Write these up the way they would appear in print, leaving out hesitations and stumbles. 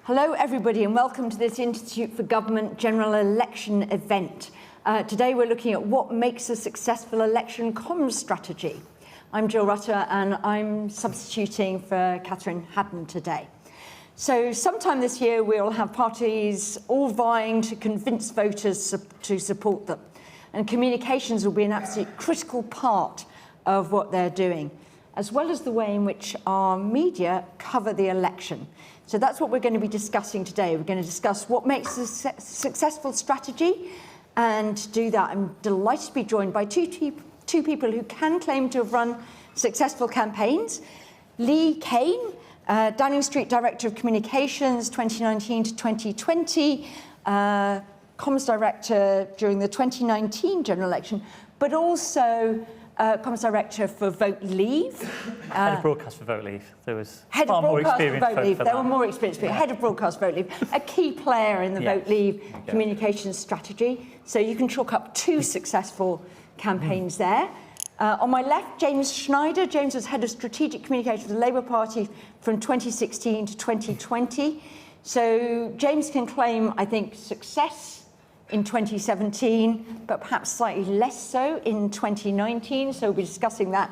Hello everybody and welcome to this Institute for Government General Election event. Today we're looking at what makes a successful election comms strategy. I'm Jill Rutter and I'm substituting for Catherine Haddon today. So sometime this year we'll have parties all vying to convince voters to support them, and communications will be an absolutely critical part of what they're doing, as well as the way in which our media cover the election. So that's what we're going to be discussing today. We're going to discuss what makes a successful strategy, and to do that I'm delighted to be joined by two people who can claim to have run successful campaigns. Cain, Downing Street Director of Communications 2019 to 2020, Comms Director during the 2019 general election, but also Comms Director for Vote Leave. Head of Broadcast for Vote Leave. There was Head far of more Broadcast experience for Vote Leave. for There that. were more experienced people. Head of Broadcast Vote Leave, a key player in the Vote Leave communications strategy. So you can chalk up two successful campaigns there. On my left, James Schneider. James was Head of Strategic Communications for the Labour Party from 2016 to 2020. So James can claim, I think, success in 2017, but perhaps slightly less so in 2019. So we'll be discussing that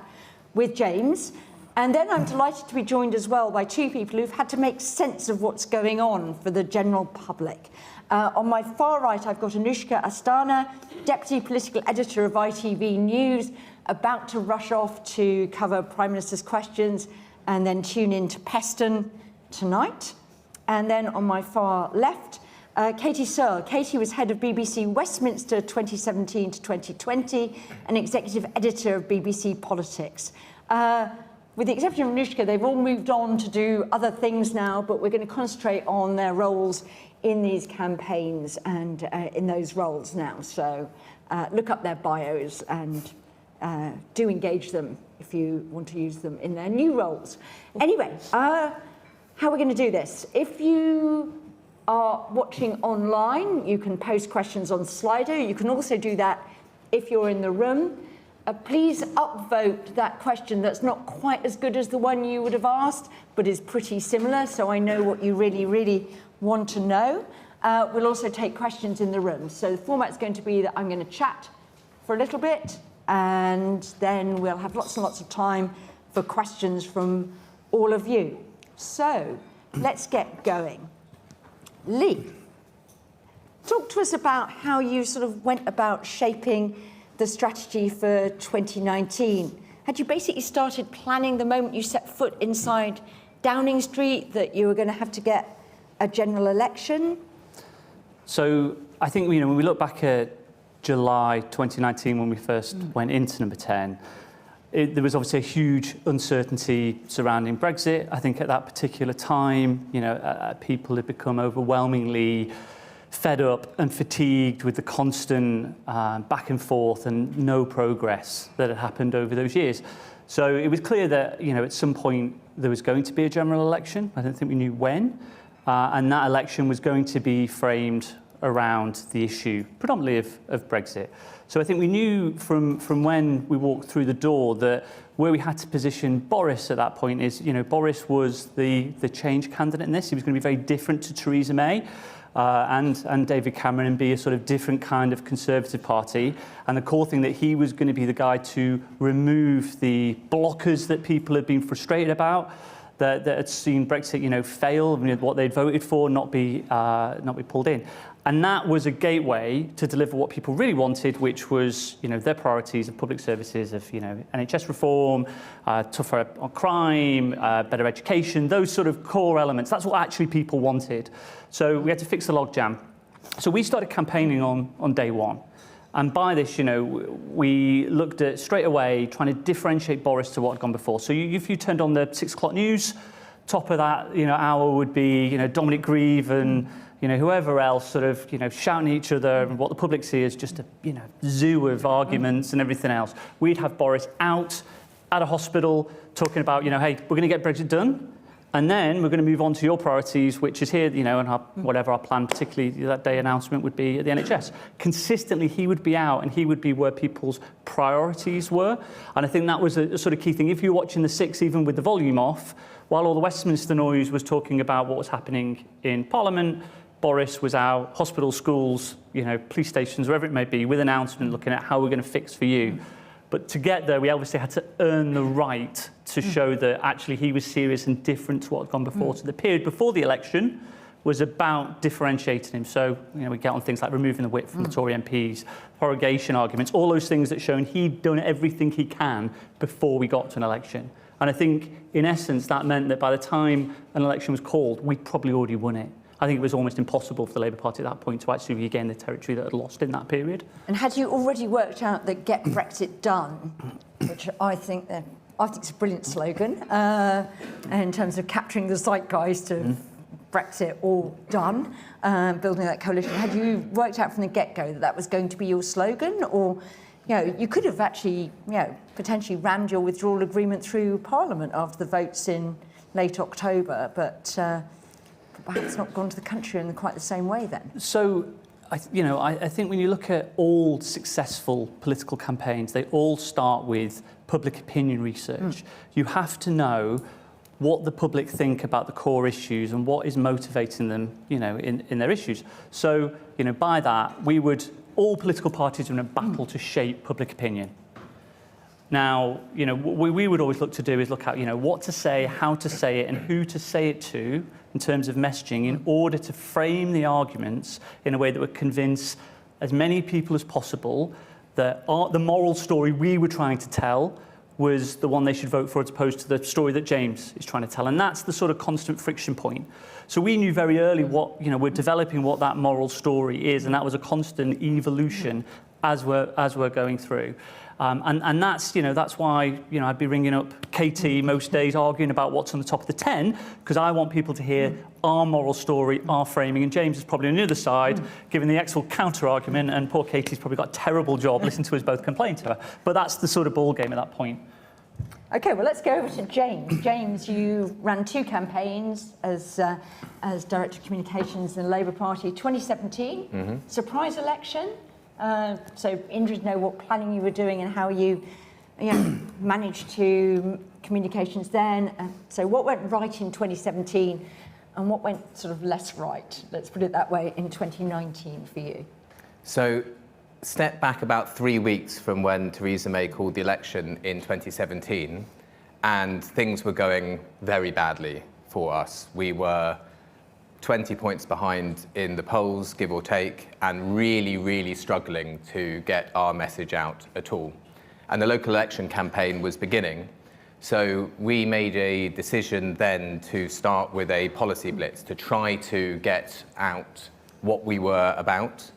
with James. And then I'm delighted to be joined as well by two people who've had to make sense of what's going on for the general public. On my far right, I've got Anushka Astana, Deputy Political Editor of ITV News, about to rush off to cover Prime Minister's questions and then tune in to Peston tonight. And then on my far left, Katy Searle. Katy was head of BBC Westminster 2017 to 2020 and executive editor of BBC Politics. With the exception of Anushka, they've all moved on to do other things now, but we're going to concentrate on their roles in these campaigns and in those roles now. So look up their bios and do engage them if you want to use them in their new roles. Anyway, how are we going to do this? If you are watching online, you can post questions on Slido. You can also do that if you're in the room. Please upvote that question that's not quite as good as the one you would have asked, but is pretty similar, so I know what you really, really want to know. We'll also take questions in the room. So the format's going to be that I'm going to chat for a little bit, and then we'll have lots and lots of time for questions from all of you. So let's get going. Lee, talk to us about how you sort of went about shaping the strategy for 2019. Had you basically started planning the moment you set foot inside Downing Street that you were going to have to get a general election? So I think, when we look back at July 2019 when we first went into number 10, there was obviously a huge uncertainty surrounding Brexit. I think at that particular time, people had become overwhelmingly fed up and fatigued with the constant back and forth and no progress that had happened over those years. So it was clear that, at some point there was going to be a general election. I don't think we knew when. And that election was going to be framed around the issue, predominantly of Brexit. So I think we knew from when we walked through the door that where we had to position Boris at that point is, Boris was the change candidate in this. He was going to be very different to Theresa May and David Cameron and be a sort of different kind of Conservative Party. And the core thing that he was going to be the guy to remove the blockers that people had been frustrated about, that had seen Brexit, fail, what they'd voted for not be pulled in. And that was a gateway to deliver what people really wanted, which was, their priorities of public services, of, NHS reform, tougher on crime, better education, those sort of core elements. That's what actually people wanted. So we had to fix the logjam. So we started campaigning on day one. And by this, we looked at straight away trying to differentiate Boris to what had gone before. So if you turned on the 6 o'clock news, top of that, hour would be, Dominic Grieve and, whoever else sort of, shouting at each other, and what the public see as just a, zoo of arguments and everything else. We'd have Boris out at a hospital talking about, hey, we're going to get Brexit done. And then we're going to move on to your priorities, which is here, you know, and whatever our plan, particularly that day announcement, would be at the NHS. Consistently, he would be out and he would be where people's priorities were. And I think that was a sort of key thing. If you're watching the Six, even with the volume off, while all the Westminster noise was talking about what was happening in Parliament, Boris was out, hospitals, schools, you know, police stations, wherever it may be, with an announcement looking at how we're going to fix for you. But to get there, we obviously had to earn the right to show that actually he was serious and different to what had gone before. So the period before the election was about differentiating him. So, you know, we get on things like removing the whip from the Tory MPs, prorogation arguments, all those things that shown he'd done everything he can before we got to an election. And I think, in essence, that meant that by the time an election was called, we'd probably already won it. I think it was almost impossible for the Labour Party at that point to actually regain the territory that had lost in that period. And had you already worked out that "Get Brexit Done," which I think it's a brilliant slogan in terms of capturing the zeitgeist of Brexit all done, building that coalition? Had you worked out from the get-go that that was going to be your slogan, or you know, you could have actually, you know, potentially rammed your withdrawal agreement through Parliament after the votes in late October, but perhaps not gone to the country in quite the same way then? So, I think when you look at all successful political campaigns, they all start with public opinion research. You have to know what the public think about the core issues and what is motivating them, you know, in their issues. So, you know, by that, all political parties are in a battle to shape public opinion. Now, you know, what we would always look to do is look at, you know, what to say, how to say it, and who to say it to in terms of messaging in order to frame the arguments in a way that would convince as many people as possible that the moral story we were trying to tell was the one they should vote for as opposed to the story that James is trying to tell. And that's the sort of constant friction point. So we knew very early we're developing what that moral story is, and that was a constant evolution as we're going through. And that's why, you know, I'd be ringing up Katy most days arguing about what's on the top of the 10, because I want people to hear our moral story, our framing, and James is probably on the other side giving the actual counter-argument, and poor Katy's probably got a terrible job listening to us both complain to her. But that's the sort of ball game at that point. OK, well, let's go over to James. James, you ran 2 campaigns as Director of Communications in the Labour Party. 2017, surprise election. So interested to know what planning you were doing and how you managed to communications then. So what went right in 2017 and what went sort of less right, let's put it that way, in 2019 for you? So step back about 3 weeks from when Theresa May called the election in 2017, and things were going very badly for us. We were 20 points behind in the polls, give or take, and really, really struggling to get our message out at all. And the local election campaign was beginning. So we made a decision then to start with a policy blitz to try to get out what we were about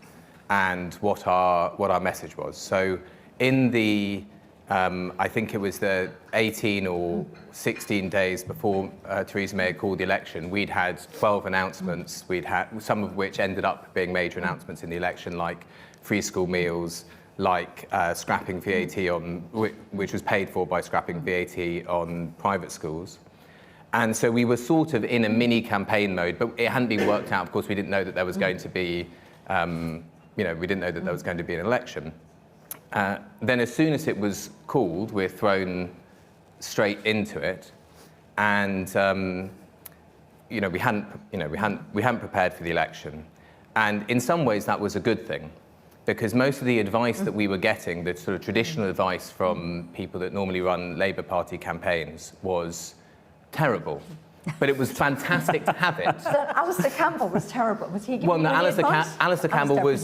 and what our message was. So in the I think it was the 18 or 16 days before Theresa May had called the election, we'd had 12 announcements, some of which ended up being major announcements in the election, like free school meals, like scrapping VAT which was paid for by scrapping VAT on private schools. And so we were sort of in a mini campaign mode, but it hadn't been worked out. Of course, we didn't know that there was going to be, we didn't know that there was going to be an election. Then as soon as it was called, we're thrown straight into it, and we hadn't prepared for the election, and in some ways that was a good thing, because most of the advice that we were getting, the sort of traditional advice from people that normally run Labour Party campaigns, was terrible. But it was fantastic to have it. So Alistair Campbell was terrible. Was he giving you any advice? Alistair Campbell was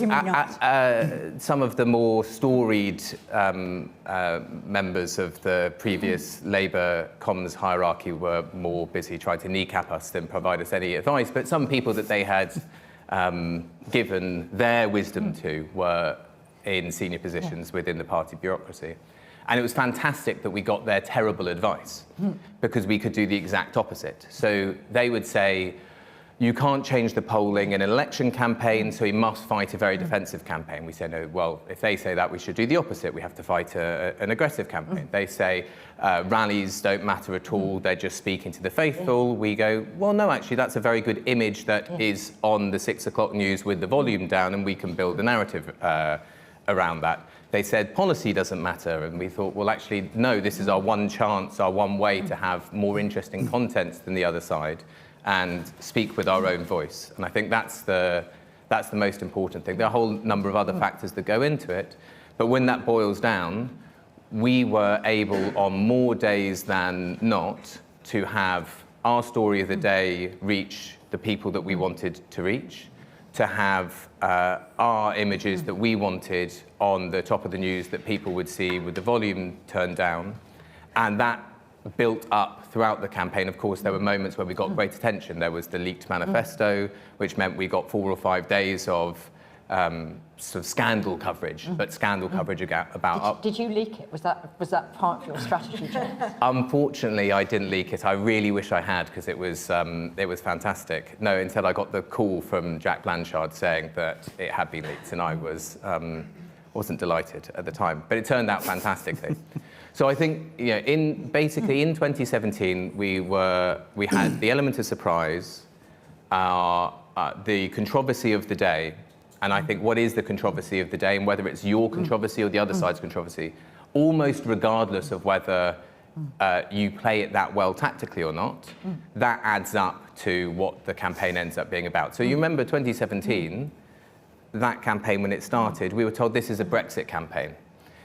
some of the more storied members of the previous Labour comms hierarchy were more busy trying to kneecap us than provide us any advice. But some people that they had given their wisdom to were in senior positions within the party bureaucracy. And it was fantastic that we got their terrible advice, because we could do the exact opposite. So they would say, you can't change the polling in an election campaign, so we must fight a very defensive campaign. We say, no, well, if they say that, we should do the opposite. We have to fight an aggressive campaign. They say rallies don't matter at all, they're just speaking to the faithful. We go, well, no, actually, that's a very good image that is on the 6 o'clock news with the volume down, and we can build a narrative around that. They said policy doesn't matter, and we thought, well, actually, no, this is our one chance, our one way to have more interesting content than the other side and speak with our own voice. And I think that's the most important thing. There are a whole number of other factors that go into it, but when that boils down, we were able, on more days than not, to have our story of the day reach the people that we wanted to reach, to have our images that we wanted on the top of the news that people would see with the volume turned down. And that built up throughout the campaign. Of course, there were moments where we got great attention. There was the leaked manifesto, which meant we got 4 or 5 days of sort of scandal coverage, but scandal coverage about... Did you leak it? Was that part of your strategy, James? Unfortunately, I didn't leak it. I really wish I had, because it was fantastic. No, instead I got the call from Jack Blanchard saying that it had been leaked, and I wasn't delighted at the time, but it turned out fantastically. So I think, you know, in 2017, we had the element of surprise, the controversy of the day, and I think what is the controversy of the day, and whether it's your controversy or the other side's controversy, almost regardless of whether you play it that well tactically or not, that adds up to what the campaign ends up being about. So you remember 2017, that campaign when it started, we were told this is a Brexit campaign.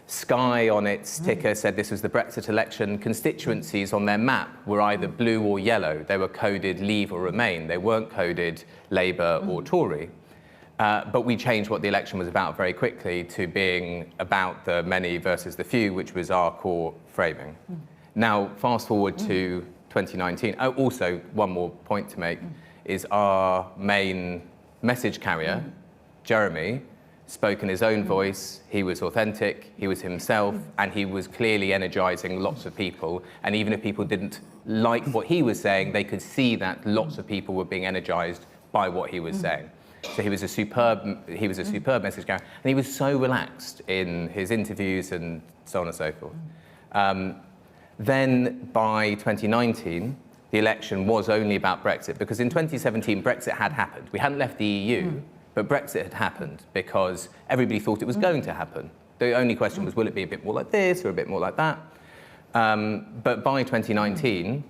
Sky on its ticker said this was the Brexit election. Constituencies on their map were either blue or yellow. They were coded Leave or Remain. They weren't coded Labour or Tory. But we changed what the election was about very quickly to being about the many versus the few, which was our core framing. Now, fast forward to 2019. Oh, also, one more point to make is our main message carrier, Jeremy, spoke in his own voice. He was authentic, he was himself, and he was clearly energizing lots of people. And even if people didn't like what he was saying, they could see that lots of people were being energized by what he was saying. So he was a superb message carrier, and he was so relaxed in his interviews and so on and so forth. Then by 2019, the election was only about Brexit, because in 2017, Brexit had happened. We hadn't left the EU, but Brexit had happened because everybody thought it was going to happen. The only question was, will it be a bit more like this or a bit more like that? But by 2019,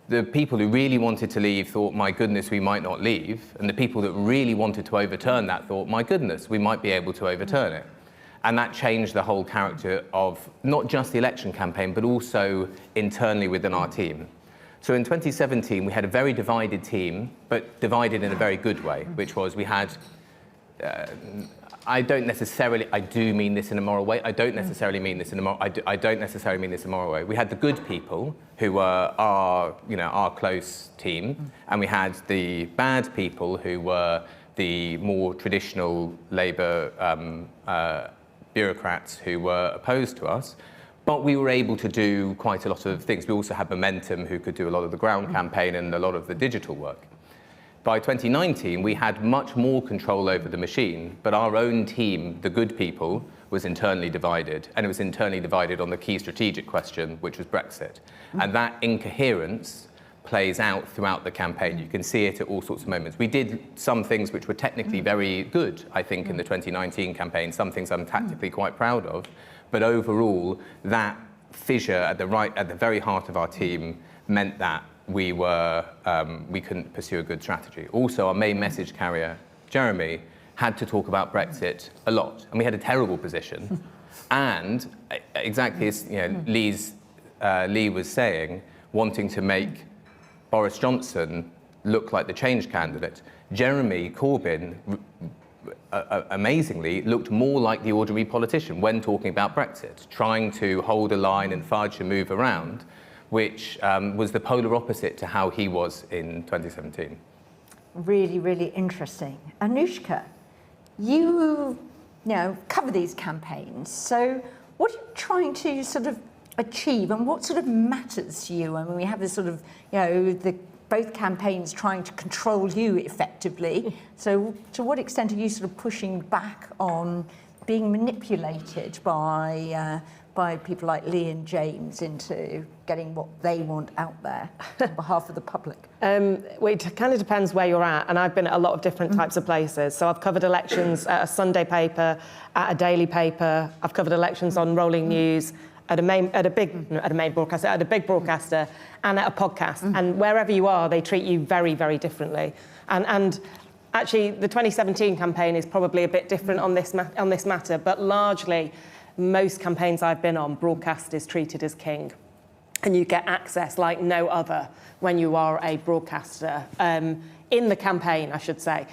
the people who really wanted to leave thought, my goodness, we might not leave. And the people that really wanted to overturn that thought, my goodness, we might be able to overturn it. And that changed the whole character of not just the election campaign, but also internally within our team. So in 2017, we had a very divided team, but divided in a very good way, which was we had, I do mean this in a moral way. I don't necessarily mean this in a moral way. We had the good people who were our close team, and we had the bad people who were the more traditional Labour bureaucrats who were opposed to us. But we were able to do quite a lot of things. We also had Momentum, who could do a lot of the ground campaign and a lot of the digital work. By 2019, we had much more control over the machine, but our own team, the good people, was internally divided. And it was internally divided on the key strategic question, which was Brexit. And that incoherence plays out throughout the campaign. You can see it at all sorts of moments. We did some things which were technically very good, I think, in the 2019 campaign, some things I'm tactically quite proud of. But overall, that fissure at the very heart of our team meant that we couldn't pursue a good strategy. Also, our main message carrier, Jeremy, had to talk about Brexit a lot, and we had a terrible position. And exactly as Lee was saying, wanting to make Boris Johnson look like the change candidate, Jeremy Corbyn amazingly looked more like the ordinary politician when talking about Brexit, trying to hold a line and fudge and move around, which was the polar opposite to how he was in 2017. Really, really interesting. Anushka, you cover these campaigns, so what are you trying to sort of achieve, and what sort of matters to you? I mean, we have this sort of, the both campaigns trying to control you effectively. So to what extent are you sort of pushing back on being manipulated by people like Lee and James into getting what they want out there on behalf of the public? Well, it kind of depends where you're at, and I've been at a lot of different types of places. So I've covered elections at a Sunday paper, at a daily paper. I've covered elections on rolling news, at a big broadcaster, and at a podcast. And wherever you are, they treat you very, very differently. And actually, the 2017 campaign is probably a bit different on this matter, but largely, most campaigns I've been on, broadcast is treated as king. And you get access like no other when you are a broadcaster. In the campaign, I should say.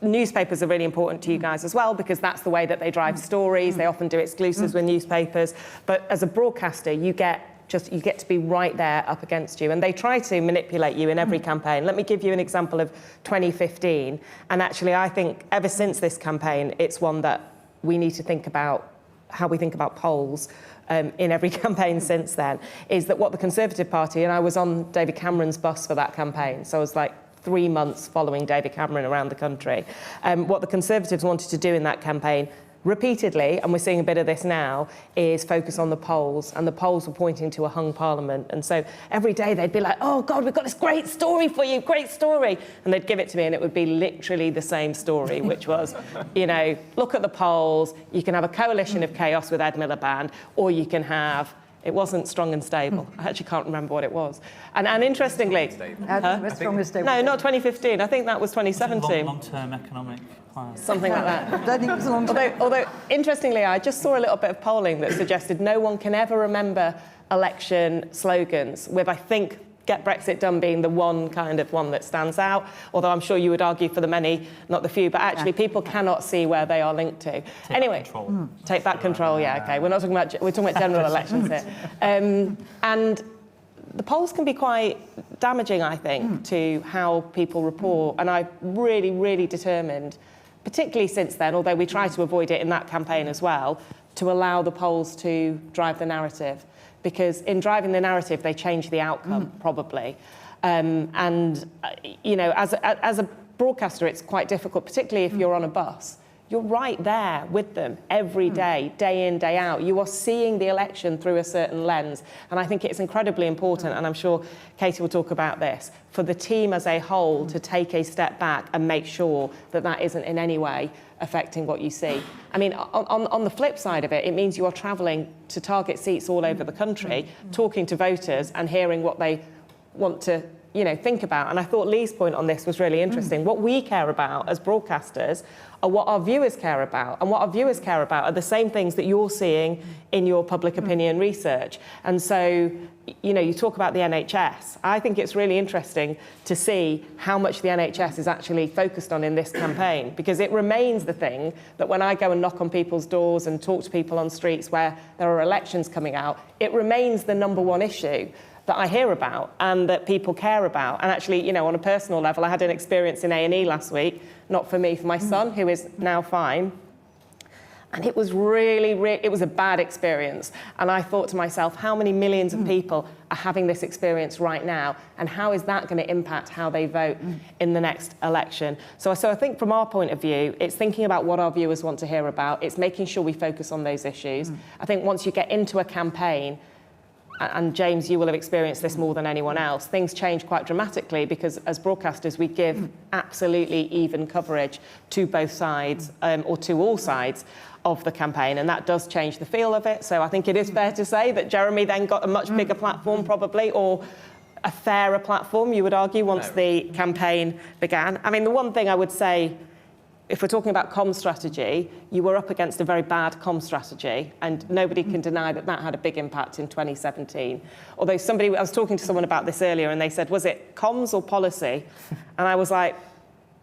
Newspapers are really important to you guys as well, because that's the way that they drive stories. They often do exclusives with newspapers. But as a broadcaster, you get to be right there up against you. And they try to manipulate you in every campaign. Let me give you an example of 2015. And actually, I think ever since this campaign, it's one that we need to think about how we think about polls in every campaign since then, is that what the Conservative Party, and I was on David Cameron's bus for that campaign, so I was like 3 months following David Cameron around the country. What the Conservatives wanted to do in that campaign repeatedly, and we're seeing a bit of this now, is focus on the polls, and the polls were pointing to a hung parliament. And so every day they'd be like, oh God, we've got this great story for you, great story. And they'd give it to me and it would be literally the same story, which was, look at the polls, you can have a coalition of chaos with Ed Miliband, or you can have, it wasn't strong and stable. I actually can't remember what it was. And interestingly... Strong and stable. No, not 2015. I think that was 2017. Long-term economic plan. Something like that. I don't think it was a long time. Although, interestingly, I just saw a little bit of polling that suggested no one can ever remember election slogans, with, I think, Get Brexit Done being the one that stands out, although I'm sure you would argue for the many, not the few, but actually people cannot see where they are linked to. Take back control, yeah, okay. We're talking about general elections here. And the polls can be quite damaging, I think, to how people report, and I'm really, really determined, particularly since then, although we try to avoid it in that campaign as well, to allow the polls to drive the narrative. Because in driving the narrative, they change the outcome, probably. As a broadcaster, it's quite difficult, particularly if you're on a bus. You're right there with them every day, day in, day out. You are seeing the election through a certain lens. And I think it's incredibly important, and I'm sure Katie will talk about this, for the team as a whole to take a step back and make sure that that isn't in any way affecting what you see. I mean, on the flip side of it, it means you are travelling to target seats all over the country, talking to voters and hearing what they want to think about. And I thought Lee's point on this was really interesting. What we care about as broadcasters are what our viewers care about. And what our viewers care about are the same things that you're seeing in your public opinion research. And so, you talk about the NHS. I think it's really interesting to see how much the NHS is actually focused on in this campaign, because it remains the thing that when I go and knock on people's doors and talk to people on streets where there are elections coming out, it remains the number one issue that I hear about and that people care about. And actually, on a personal level, I had an experience in A&E last week, not for me, for my son, who is now fine. And it was it was a bad experience. And I thought to myself, how many millions of people are having this experience right now? And how is that going to impact how they vote in the next election? So I think from our point of view, it's thinking about what our viewers want to hear about. It's making sure we focus on those issues. I think once you get into a campaign, and James, you will have experienced this more than anyone else, things change quite dramatically, because as broadcasters, we give absolutely even coverage to both sides, or to all sides of the campaign, and that does change the feel of it. So I think it is fair to say that Jeremy then got a much bigger platform, probably, or a fairer platform, you would argue, once the campaign began. I mean, the one thing I would say, if we're talking about comm strategy, you were up against a very bad comm strategy, and nobody can deny that that had a big impact in 2017. Although I was talking to someone about this earlier, and they said, was it comms or policy? And I was like,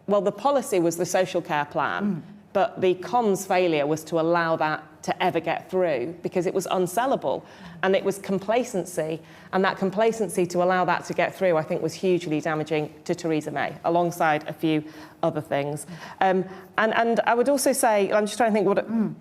well, the policy was the social care plan, but the comms failure was to allow that to ever get through, because it was unsellable, and it was complacency, and that complacency to allow that to get through, I think, was hugely damaging to Theresa May, alongside a few other things. And I would also say, I'm just trying to think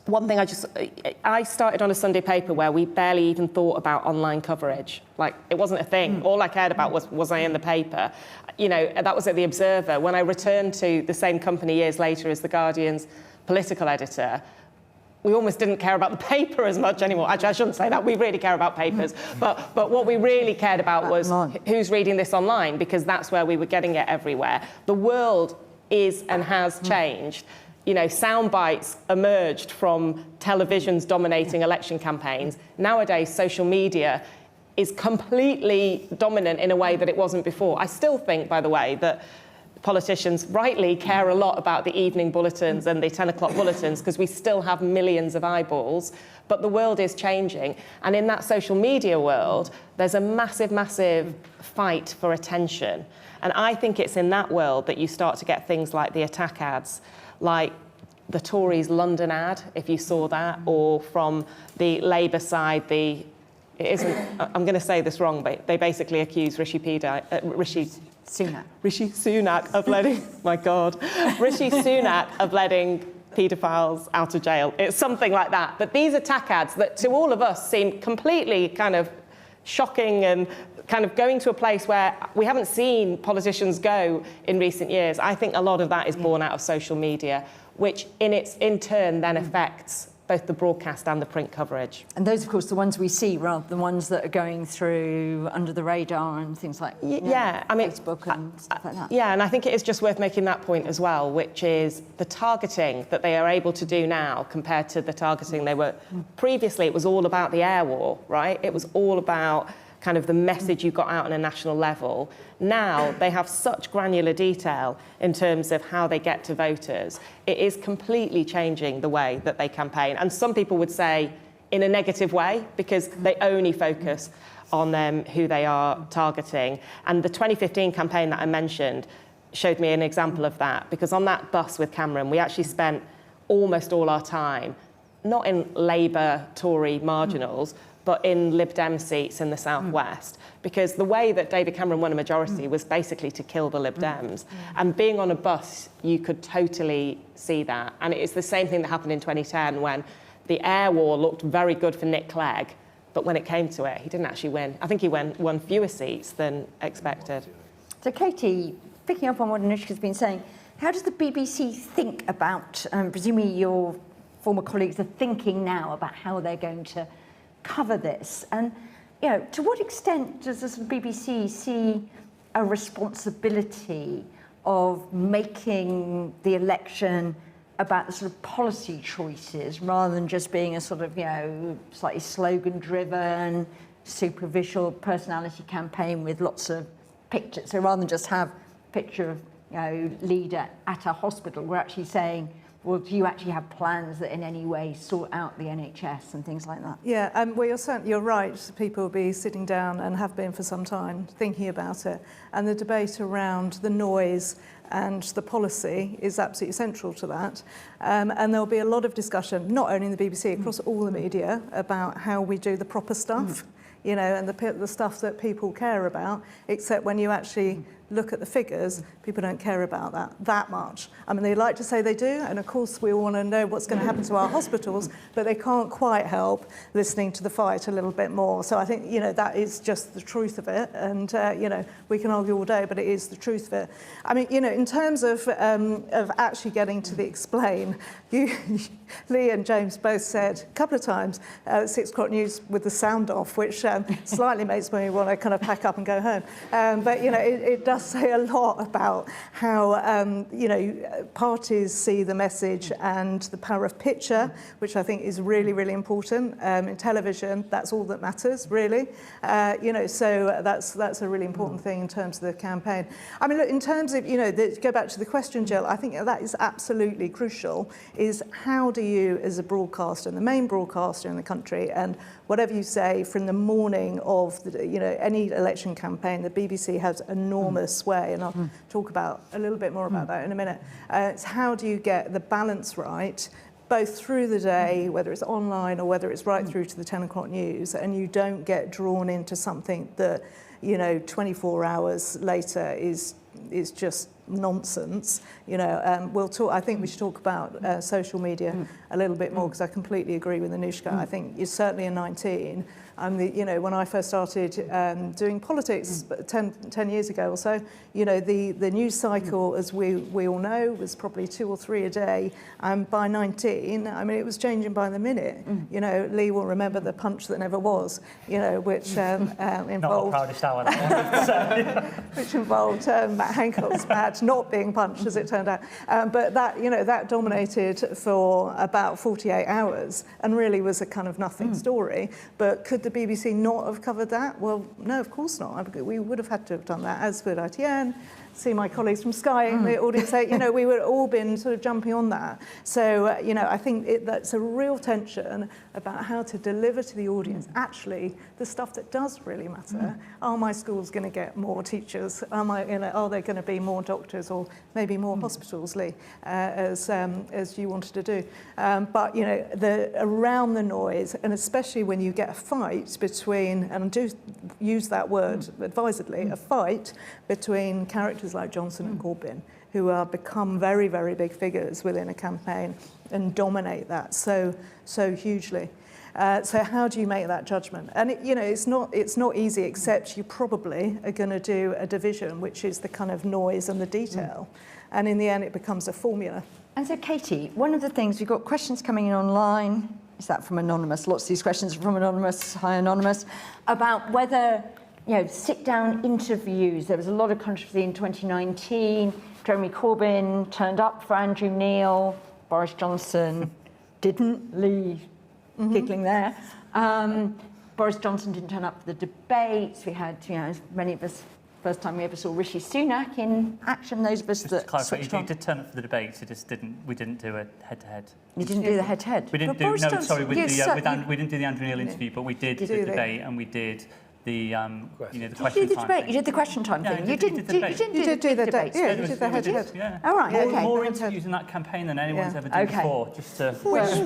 one thing I started on a Sunday paper where we barely even thought about online coverage. Like, it wasn't a thing. All I cared about was I in the paper? You know, that was at The Observer. When I returned to the same company years later as The Guardian's political editor, we almost didn't care about the paper as much anymore. Actually, I shouldn't say that. We really care about papers. But what we really cared about was who's reading this online, because that's where we were getting it everywhere. The world is and has changed. You know, sound bites emerged from television's dominating election campaigns. Nowadays, social media is completely dominant in a way that it wasn't before. I still think, by the way, that politicians rightly care a lot about the evening bulletins and the 10 o'clock bulletins, because we still have millions of eyeballs, but the world is changing. And in that social media world, there's a massive, massive fight for attention. And I think it's in that world that you start to get things like the attack ads, like the Tories' London ad, if you saw that, or from the Labour side, I'm going to say this wrong, but they basically accuse Rishi Sunak of letting, my God, Rishi Sunak of letting paedophiles out of jail. It's something like that. But these attack ads that to all of us seem completely kind of shocking and kind of going to a place where we haven't seen politicians go in recent years, I think a lot of that is born out of social media, which in turn then affects both the broadcast and the print coverage. And those, of course, the ones we see rather than the ones that are going through under the radar and things like I mean, Facebook and stuff like that. Yeah, and I think it is just worth making that point as well, which is the targeting that they are able to do now compared to the targeting they were previously. It was all about the air war, right? It was all about kind of the message you got out on a national level. Now they have such granular detail in terms of how they get to voters. It is completely changing the way that they campaign. And some people would say in a negative way, because they only focus on who they are targeting. And the 2015 campaign that I mentioned showed me an example of that, because on that bus with Cameron, we actually spent almost all our time, not in Labour, Tory marginals, but in Lib Dem seats in the southwest, because the way that David Cameron won a majority was basically to kill the Lib Dems. And being on a bus, you could totally see that. And it's the same thing that happened in 2010 when the air war looked very good for Nick Clegg, but when it came to it, he didn't actually win. I think he won fewer seats than expected. So, Katie, picking up on what Anushka's been saying, how does the BBC think about, presumably your former colleagues are thinking now about how they're going to cover this? And, you know, to what extent does the BBC see a responsibility of making the election about the sort of policy choices rather than just being a sort of, you know, slightly slogan-driven, superficial personality campaign with lots of pictures? So rather than just have a picture of, you know, leader at a hospital, we're actually saying, well, do you actually have plans that in any way sort out the NHS and things like that? Yeah, well, you're right. People will be sitting down and have been for some time thinking about it. And the debate around the noise and the policy is absolutely central to that. And there'll be a lot of discussion, not only in the BBC, across all the media, about how we do the proper stuff, you know, and the stuff that people care about, except when you actually look at the figures, people don't care about that much. I mean, they like to say they do, and of course we all want to know what's going to happen to our hospitals, but they can't quite help listening to the fight a little bit more. So I think, you know, that is just the truth of it, and, you know, we can argue all day, but it is the truth of it. I mean, you know, in terms of actually getting to the explain, Lee and James both said a couple of times 6 o'clock news with the sound off, which slightly makes me want to kind of pack up and go home. But, you know, it does say a lot about how, you know, parties see the message and the power of picture, which I think is really, really important. In television, that's all that matters, really. You know, so that's a really important thing in terms of the campaign. I mean, look, in terms of, you know, go back to the question, Jill, I think that is absolutely crucial, is how do you, as a broadcaster, and the main broadcaster in the country, and whatever you say from the morning of, you know, any election campaign, the BBC has enormous sway, and I'll talk about a little bit more about that in a minute. It's how do you get the balance right, both through the day, whether it's online or whether it's right through to the 10 o'clock news, and you don't get drawn into something that, you know, 24 hours later is just nonsense. You know, we'll talk. I think we should talk about social media a little bit more, because I completely agree with Anushka. I think you're certainly in 19. You know, when I first started doing politics 10 years ago or so, you know, the news cycle, as we all know, was probably 2 or 3 a day. And by 19, I mean, it was changing by the minute. You know, Lee will remember the punch that never was, you know, which involved... Not the proudest hour, that which involved Matt Hancock's badge not being punched, as it turned out. But that, you know, that dominated for about 48 hours and really was a kind of nothing story. But could the BBC not have covered that? Well, no, of course not. We would have had to have done that, as would ITN. See my colleagues from Sky in the audience say, you know, we would all been sort of jumping on that. So, you know, I think that's a real tension about how to deliver to the audience actually the stuff that does really matter. Are my schools going to get more teachers? Are there going to be more doctors, or maybe more hospitals, Lee, as you wanted to do? But, you know, around the noise, and especially when you get a fight between, and I do use that word advisedly, a fight between characters like Johnson and Corbyn, who are become very, very big figures within a campaign and dominate that so hugely. So how do you make that judgment? And you know, it's not easy, except you probably are going to do a division, which is the kind of noise and the detail. And in the end, it becomes a formula. And so, Katie, one of the things, we've got questions coming in online. Is that from Anonymous? Lots of these questions are from Anonymous. Hi, Anonymous. About whether, you know, sit-down interviews. There was a lot of controversy in 2019. Jeremy Corbyn turned up for Andrew Neil. Boris Johnson didn't. Lee giggling there. Boris Johnson didn't turn up for the debates. We had, you know, many of us, first time we ever saw Rishi Sunak in action. Those of us Just that to clarify, switched you on. did turn up for the debates. We didn't do a head-to-head. You didn't do the head-to-head. We didn't But do. Boris No, Johnson- sorry. you certainly- We didn't do the Andrew Neil interview, but we did the do the- debate, and we did the you know, the You question did the time debate. thing. You did the question time Yeah, thing. I You did didn't. the You debate. didn't You do did do the debates. yeah, It you was- did the we did, head-to-head. Yeah. All right. Yeah, Okay. More head-to-head. interviews in that campaign than anyone's Yeah. ever done Okay. before. Just to. But,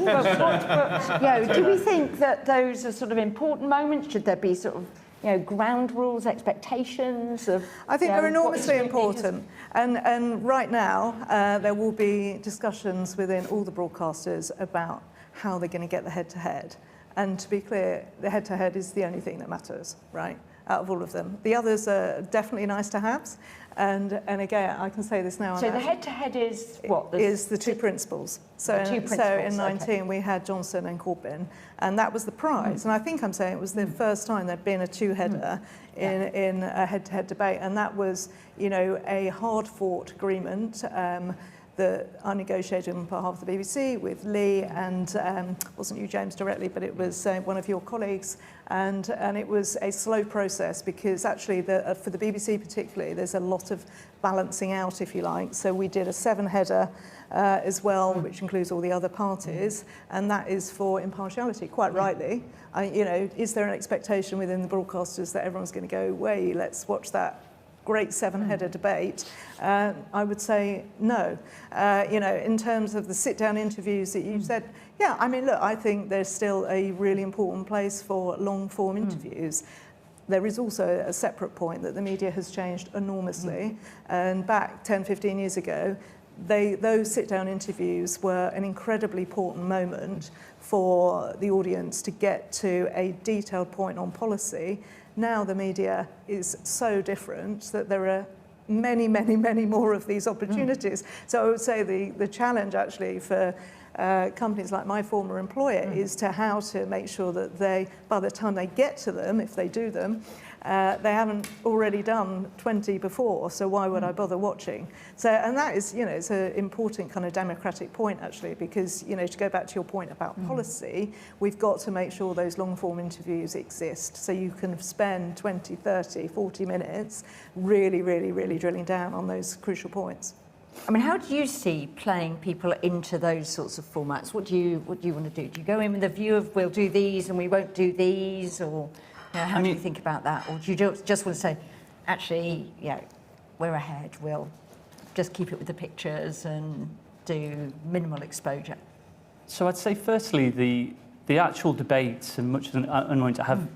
you know, do we think that those are sort of important moments? Should there be sort of, you know, ground rules, expectations of? I think you know, they're enormously what is really important. And right now, there will be discussions within all the broadcasters about how they're going to get the head-to-head. And to be clear, the head-to-head is the only thing that matters, right, out of all of them. The others are definitely nice to haves. And again, I can say this now. So the head-to-head is what? Is the two principals. So, The two so principals, in 19, okay. we had Johnson and Corbyn, and that was the prize. And I think I'm saying it was the first time there'd been a two-header in a head-to-head debate, and that was, you know, a hard-fought agreement that I negotiated on behalf of the BBC with Lee, and wasn't you, James, directly, but it was one of your colleagues, and it was a slow process, because actually for the BBC particularly, there's a lot of balancing out, if you like. So we did a 7-header as well, which includes all the other parties, and that is for impartiality, quite rightly. You know, is there an expectation within the broadcasters that everyone's going to go, way, let's watch that great 7-header debate? I would say no. You know, in terms of the sit-down interviews that you said, yeah, I mean, look, I think there's still a really important place for long-form interviews. There is also a separate point that the media has changed enormously. And back 10, 15 years ago, those sit-down interviews were an incredibly important moment for the audience to get to a detailed point on policy. Now the media is so different that there are many, many, many more of these opportunities. So I would say the challenge actually for companies like my former employer is to how to make sure that they, by the time they get to them, if they do them, they haven't already done 20 before, so why would I bother watching? So, and that is, you know, it's an important kind of democratic point actually, because, you know, to go back to your point about policy, we've got to make sure those long form interviews exist, so you can spend 20, 30, 40 minutes really, really, really drilling down on those crucial points. I mean, how do you see playing people into those sorts of formats? What do you want to do? Do you go in with a view of we'll do these and we won't do these, or you know, how do you think about that? Or do you just want to say, actually, yeah, we're ahead, we'll just keep it with the pictures and do minimal exposure? So I'd say, firstly, the actual debates and much of them have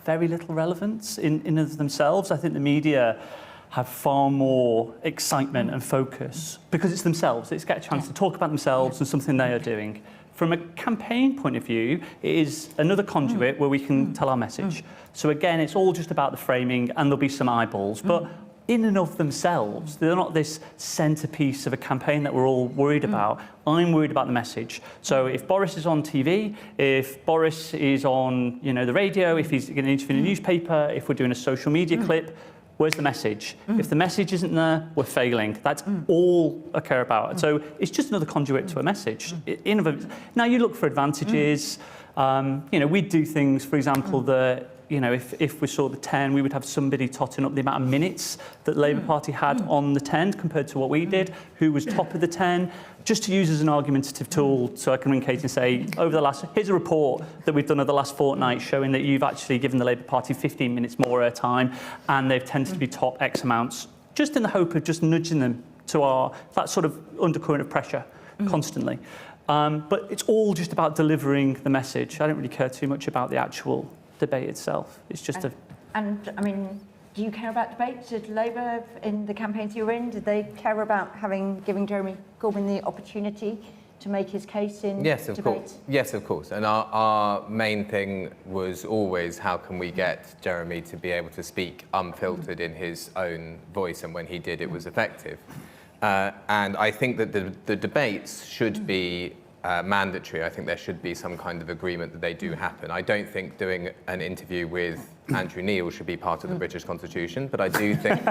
very little relevance in of themselves. I think the media have far more excitement and focus because it's themselves. It's get a chance to talk about themselves and something they are doing. From a campaign point of view, it is another conduit where we can tell our message. So again, it's all just about the framing, and there'll be some eyeballs, but in and of themselves, they're not this centerpiece of a campaign that we're all worried about. I'm worried about the message. So if Boris is on TV, if Boris is on, the radio, if he's going to interview in a newspaper, if we're doing a social media clip, where's the message? If the message isn't there, we're failing. That's all I care about. And so it's just another conduit to a message. Now you look for advantages. We do things, for example, that, if we saw the 10, we would have somebody totting up the amount of minutes that the Labour Party had on the 10 compared to what we did, who was top of the 10, just to use as an argumentative tool. So I can ring Katie and say, here's a report that we've done over the last fortnight showing that you've actually given the Labour Party 15 minutes more airtime, and they've tended to be top X amounts, just in the hope of just nudging them to that sort of undercurrent of pressure constantly. But it's all just about delivering the message. I don't really care too much about the actual debate itself. It's just do you care about debates? Did Labour, in the campaigns you were in, did they care about giving Jeremy Corbyn the opportunity to make his case in debates? Yes, of course. And our main thing was always, how can we get Jeremy to be able to speak unfiltered in his own voice, and when he did, it was effective. And I think that the debates should be mandatory. I think there should be some kind of agreement that they do happen. I don't think doing an interview with Andrew Neil should be part of the British Constitution, but I do think...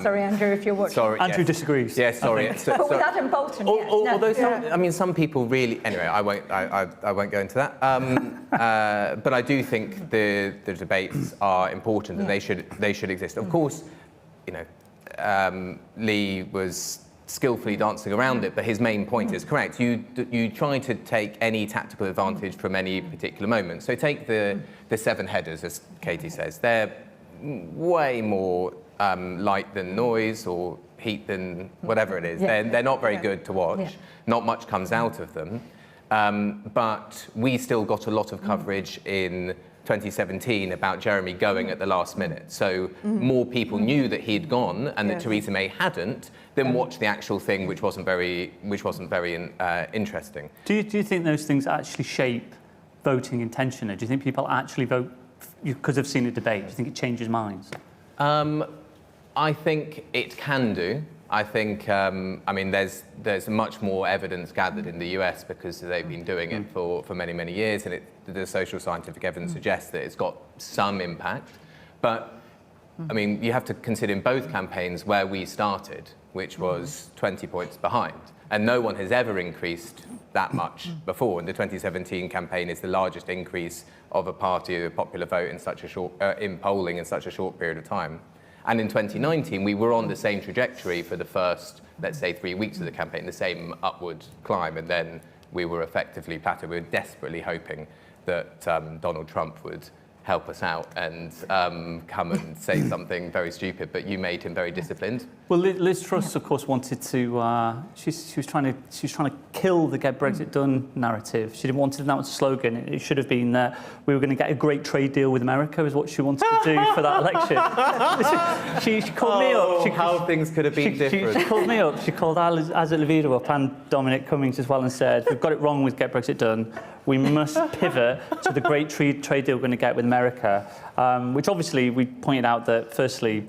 sorry, Andrew, if you're watching. Sorry, Andrew disagrees. Yes, sorry. But with Adam Bolton, Although some people really... Anyway, I won't go into that. But I do think the debates are important, and they should exist. Of course, Lee was skillfully dancing around it, but his main point is correct. You try to take any tactical advantage from any particular moment. So take the 7 headers, as Katie says. They're way more light than noise or heat than whatever it is. They're not very good to watch. Not much comes out of them. But we still got a lot of coverage in 2017 about Jeremy going at the last minute. So more people knew that he'd gone and that Theresa May hadn't, than watched the actual thing, which wasn't very interesting. Do you think those things actually shape voting intention? Do you think people actually vote because they've seen a debate? Do you think it changes minds? I think it can do. I think, there's much more evidence gathered in the US because they've been doing it for many, many years, and the social scientific evidence suggests that it's got some impact. But, you have to consider in both campaigns where we started, which was 20 points behind. And no one has ever increased that much before. And the 2017 campaign is the largest increase of a party, a popular vote in polling in such a short period of time. And in 2019, we were on the same trajectory for the first, let's say, 3 weeks of the campaign, the same upward climb, and then we were effectively plateaued. We were desperately hoping that Donald Trump would help us out and come and say something very stupid, but you made him very disciplined. Well, Liz Truss, of course, wanted to. She was trying to kill the "Get Brexit Done" narrative. She didn't want it. That was a slogan. It should have been that we were going to get a great trade deal with America, is what she wanted to do for that election. She called me up. How things could have been different. She called me up. She called Azit Levida up and Dominic Cummings as well, and said, "We've got it wrong with Get Brexit Done. We must pivot to the great trade deal we're going to get with America," which obviously we pointed out that, firstly,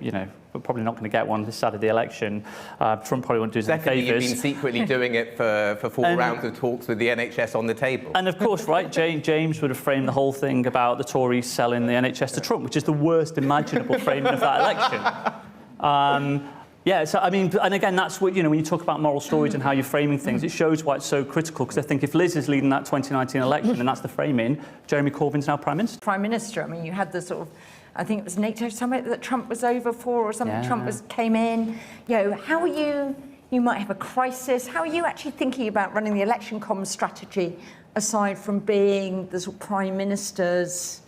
we're probably not going to get one this side of the election. Trump probably won't do us any favours. You've been secretly doing it for 4 rounds of talks with the NHS on the table. And of course, right, James would have framed the whole thing about the Tories selling the NHS to Trump, which is the worst imaginable framing of that election. And again, that's what, when you talk about moral stories and how you're framing things, it shows why it's so critical, because I think if Liz is leading that 2019 election and that's the framing, Jeremy Corbyn's now Prime Minister. Prime Minister, you had the sort of, I think it was NATO summit that Trump was over for or something, Trump came in. How are you might have a crisis, how are you actually thinking about running the election comms strategy, aside from being the sort of Prime Minister's,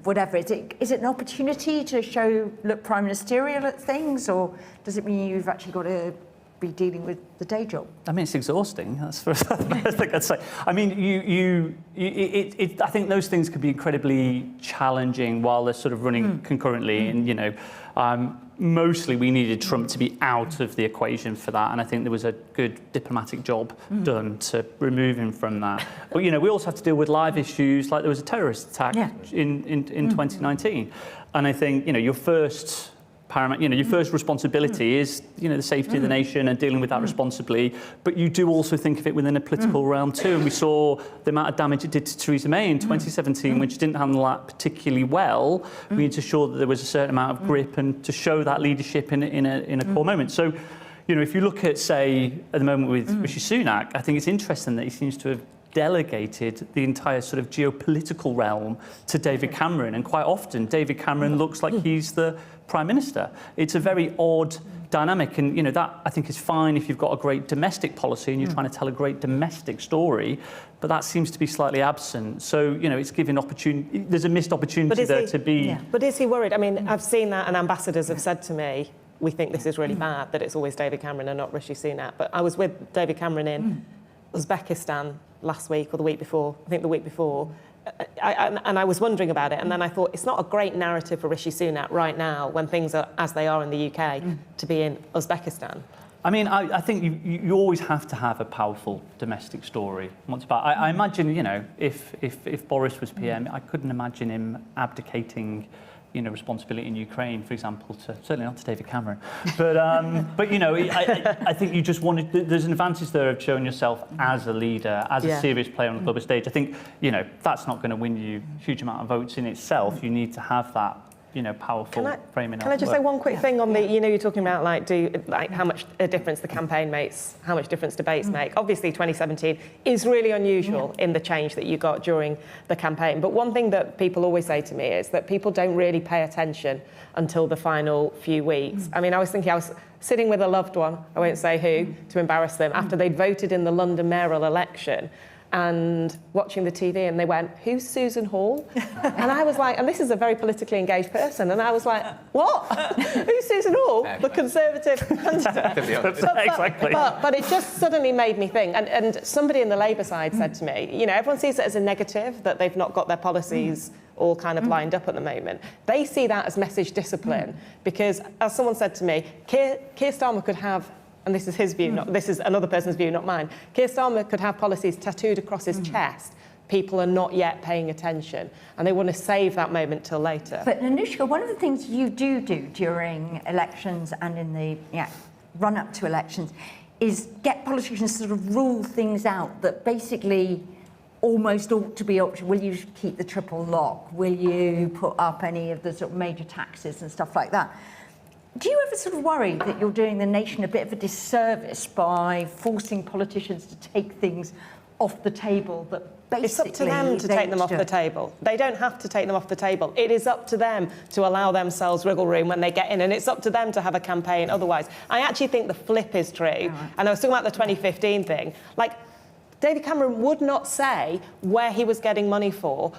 whatever. Is it an opportunity to look prime ministerial at things, or does it mean you've actually got to be dealing with the day job? It's exhausting. That's the first thing I'd say. I think those things could be incredibly challenging while they're sort of running concurrently. And mostly we needed Trump to be out of the equation for that, and I think there was a good diplomatic job done to remove him from that. But you know, we also have to deal with live issues, like there was a terrorist attack in 2019, and I think, you know, your first paramount, you know, your first responsibility is, you know, the safety of the nation and dealing with that responsibly, but you do also think of it within a political realm too, and we saw the amount of damage it did to Theresa May in 2017, which didn't handle that particularly well. We need to ensure that there was a certain amount of grip and to show that leadership in a core moment. So, you know, if you look at, say, at the moment with Rishi Sunak, I think it's interesting that he seems to have delegated the entire sort of geopolitical realm to David Cameron, and quite often David Cameron looks like he's the Prime Minister. It's a very odd dynamic, and you know, that I think is fine if you've got a great domestic policy and you're trying to tell a great domestic story, but that seems to be slightly absent. So, you know, it's giving opportunity, there's a missed opportunity there to be... Yeah. But is he worried? I mean, I've seen that, and ambassadors have said to me, we think this is really bad, that it's always David Cameron and not Rishi Sunak. But I was with David Cameron in Uzbekistan last week or the week before, I think the week before, and I was wondering about it, and then I thought it's not a great narrative for Rishi Sunak right now when things are as they are in the UK to be in Uzbekistan. I mean, I think you always have to have a powerful domestic story. I imagine, you know, if Boris was PM, I couldn't imagine him abdicating, you know, responsibility in Ukraine, for example, certainly not to David Cameron. But you know, I think you just wanted, there's an advantage there of showing yourself as a leader, as a serious player on the global stage. I think, you know, that's not going to win you a huge amount of votes in itself. You need to have that, you know, powerful framing. Can I just say one quick thing on the, you know, you're talking about like how much a difference the campaign makes, how much difference debates make. Obviously 2017 is really unusual in the change that you got during the campaign. But one thing that people always say to me is that people don't really pay attention until the final few weeks. I mean, I was sitting with a loved one, I won't say who, to embarrass them, after they'd voted in the London mayoral election, and watching the TV, and they went, "Who's Susan Hall?" And I was like, and this is a very politically engaged person, and I was like, "What? Who's Susan Hall?" The Conservative candidate. Exactly. But it just suddenly made me think, and somebody in the Labour side said to me, you know, everyone sees it as a negative that they've not got their policies all kind of lined up at the moment. They see that as message discipline, because as someone said to me, Keir Starmer could have, and this is his view, this is another person's view, not mine. Keir Starmer could have policies tattooed across his chest. People are not yet paying attention, and they want to save that moment till later. But Anushka, one of the things you do during elections and in the run-up to elections is get politicians to sort of rule things out that basically almost ought to be optional. Will you keep the triple lock? Will you put up any of the sort of major taxes and stuff like that? Do you ever sort of worry that you're doing the nation a bit of a disservice by forcing politicians to take things off the table that basically... It's up to them to take them off the table. They don't have to take them off the table. It is up to them to allow themselves wriggle room when they get in, and it's up to them to have a campaign otherwise. I actually think the flip is true. Right. And I was talking about the 2015 thing. Like, David Cameron would not say where he was getting money for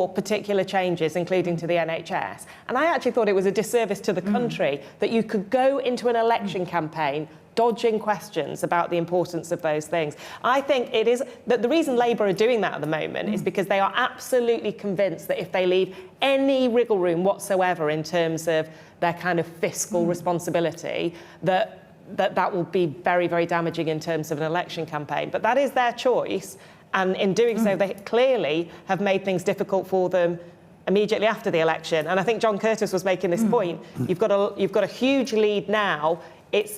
particular changes, including to the NHS. And I actually thought it was a disservice to the country that you could go into an election campaign dodging questions about the importance of those things. I think it is that the reason Labour are doing that at the moment is because they are absolutely convinced that if they leave any wriggle room whatsoever in terms of their kind of fiscal responsibility, that will be very, very damaging in terms of an election campaign. But that is their choice. And in doing so, they clearly have made things difficult for them immediately after the election. And I think John Curtis was making this point. You've got a huge lead now.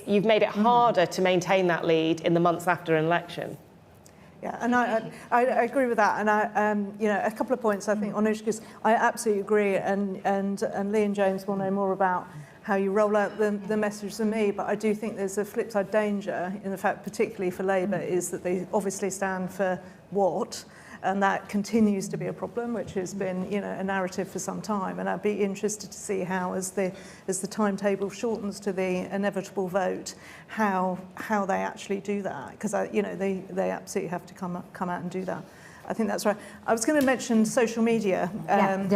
You've made it harder to maintain that lead in the months after an election. Yeah, and I agree with that. And you know, a couple of points I think on Anushka's. I absolutely agree. And Lee and James will know more about how you roll out the message than me, but I do think there's a flip side danger in the fact, particularly for Labour, is that they obviously stand for what, and that continues to be a problem, which has been, you know, a narrative for some time. And I'd be interested to see how, as the timetable shortens to the inevitable vote, how they actually do that, because you know, they absolutely have to come out and do that. I think that's right. I was going to mention social media.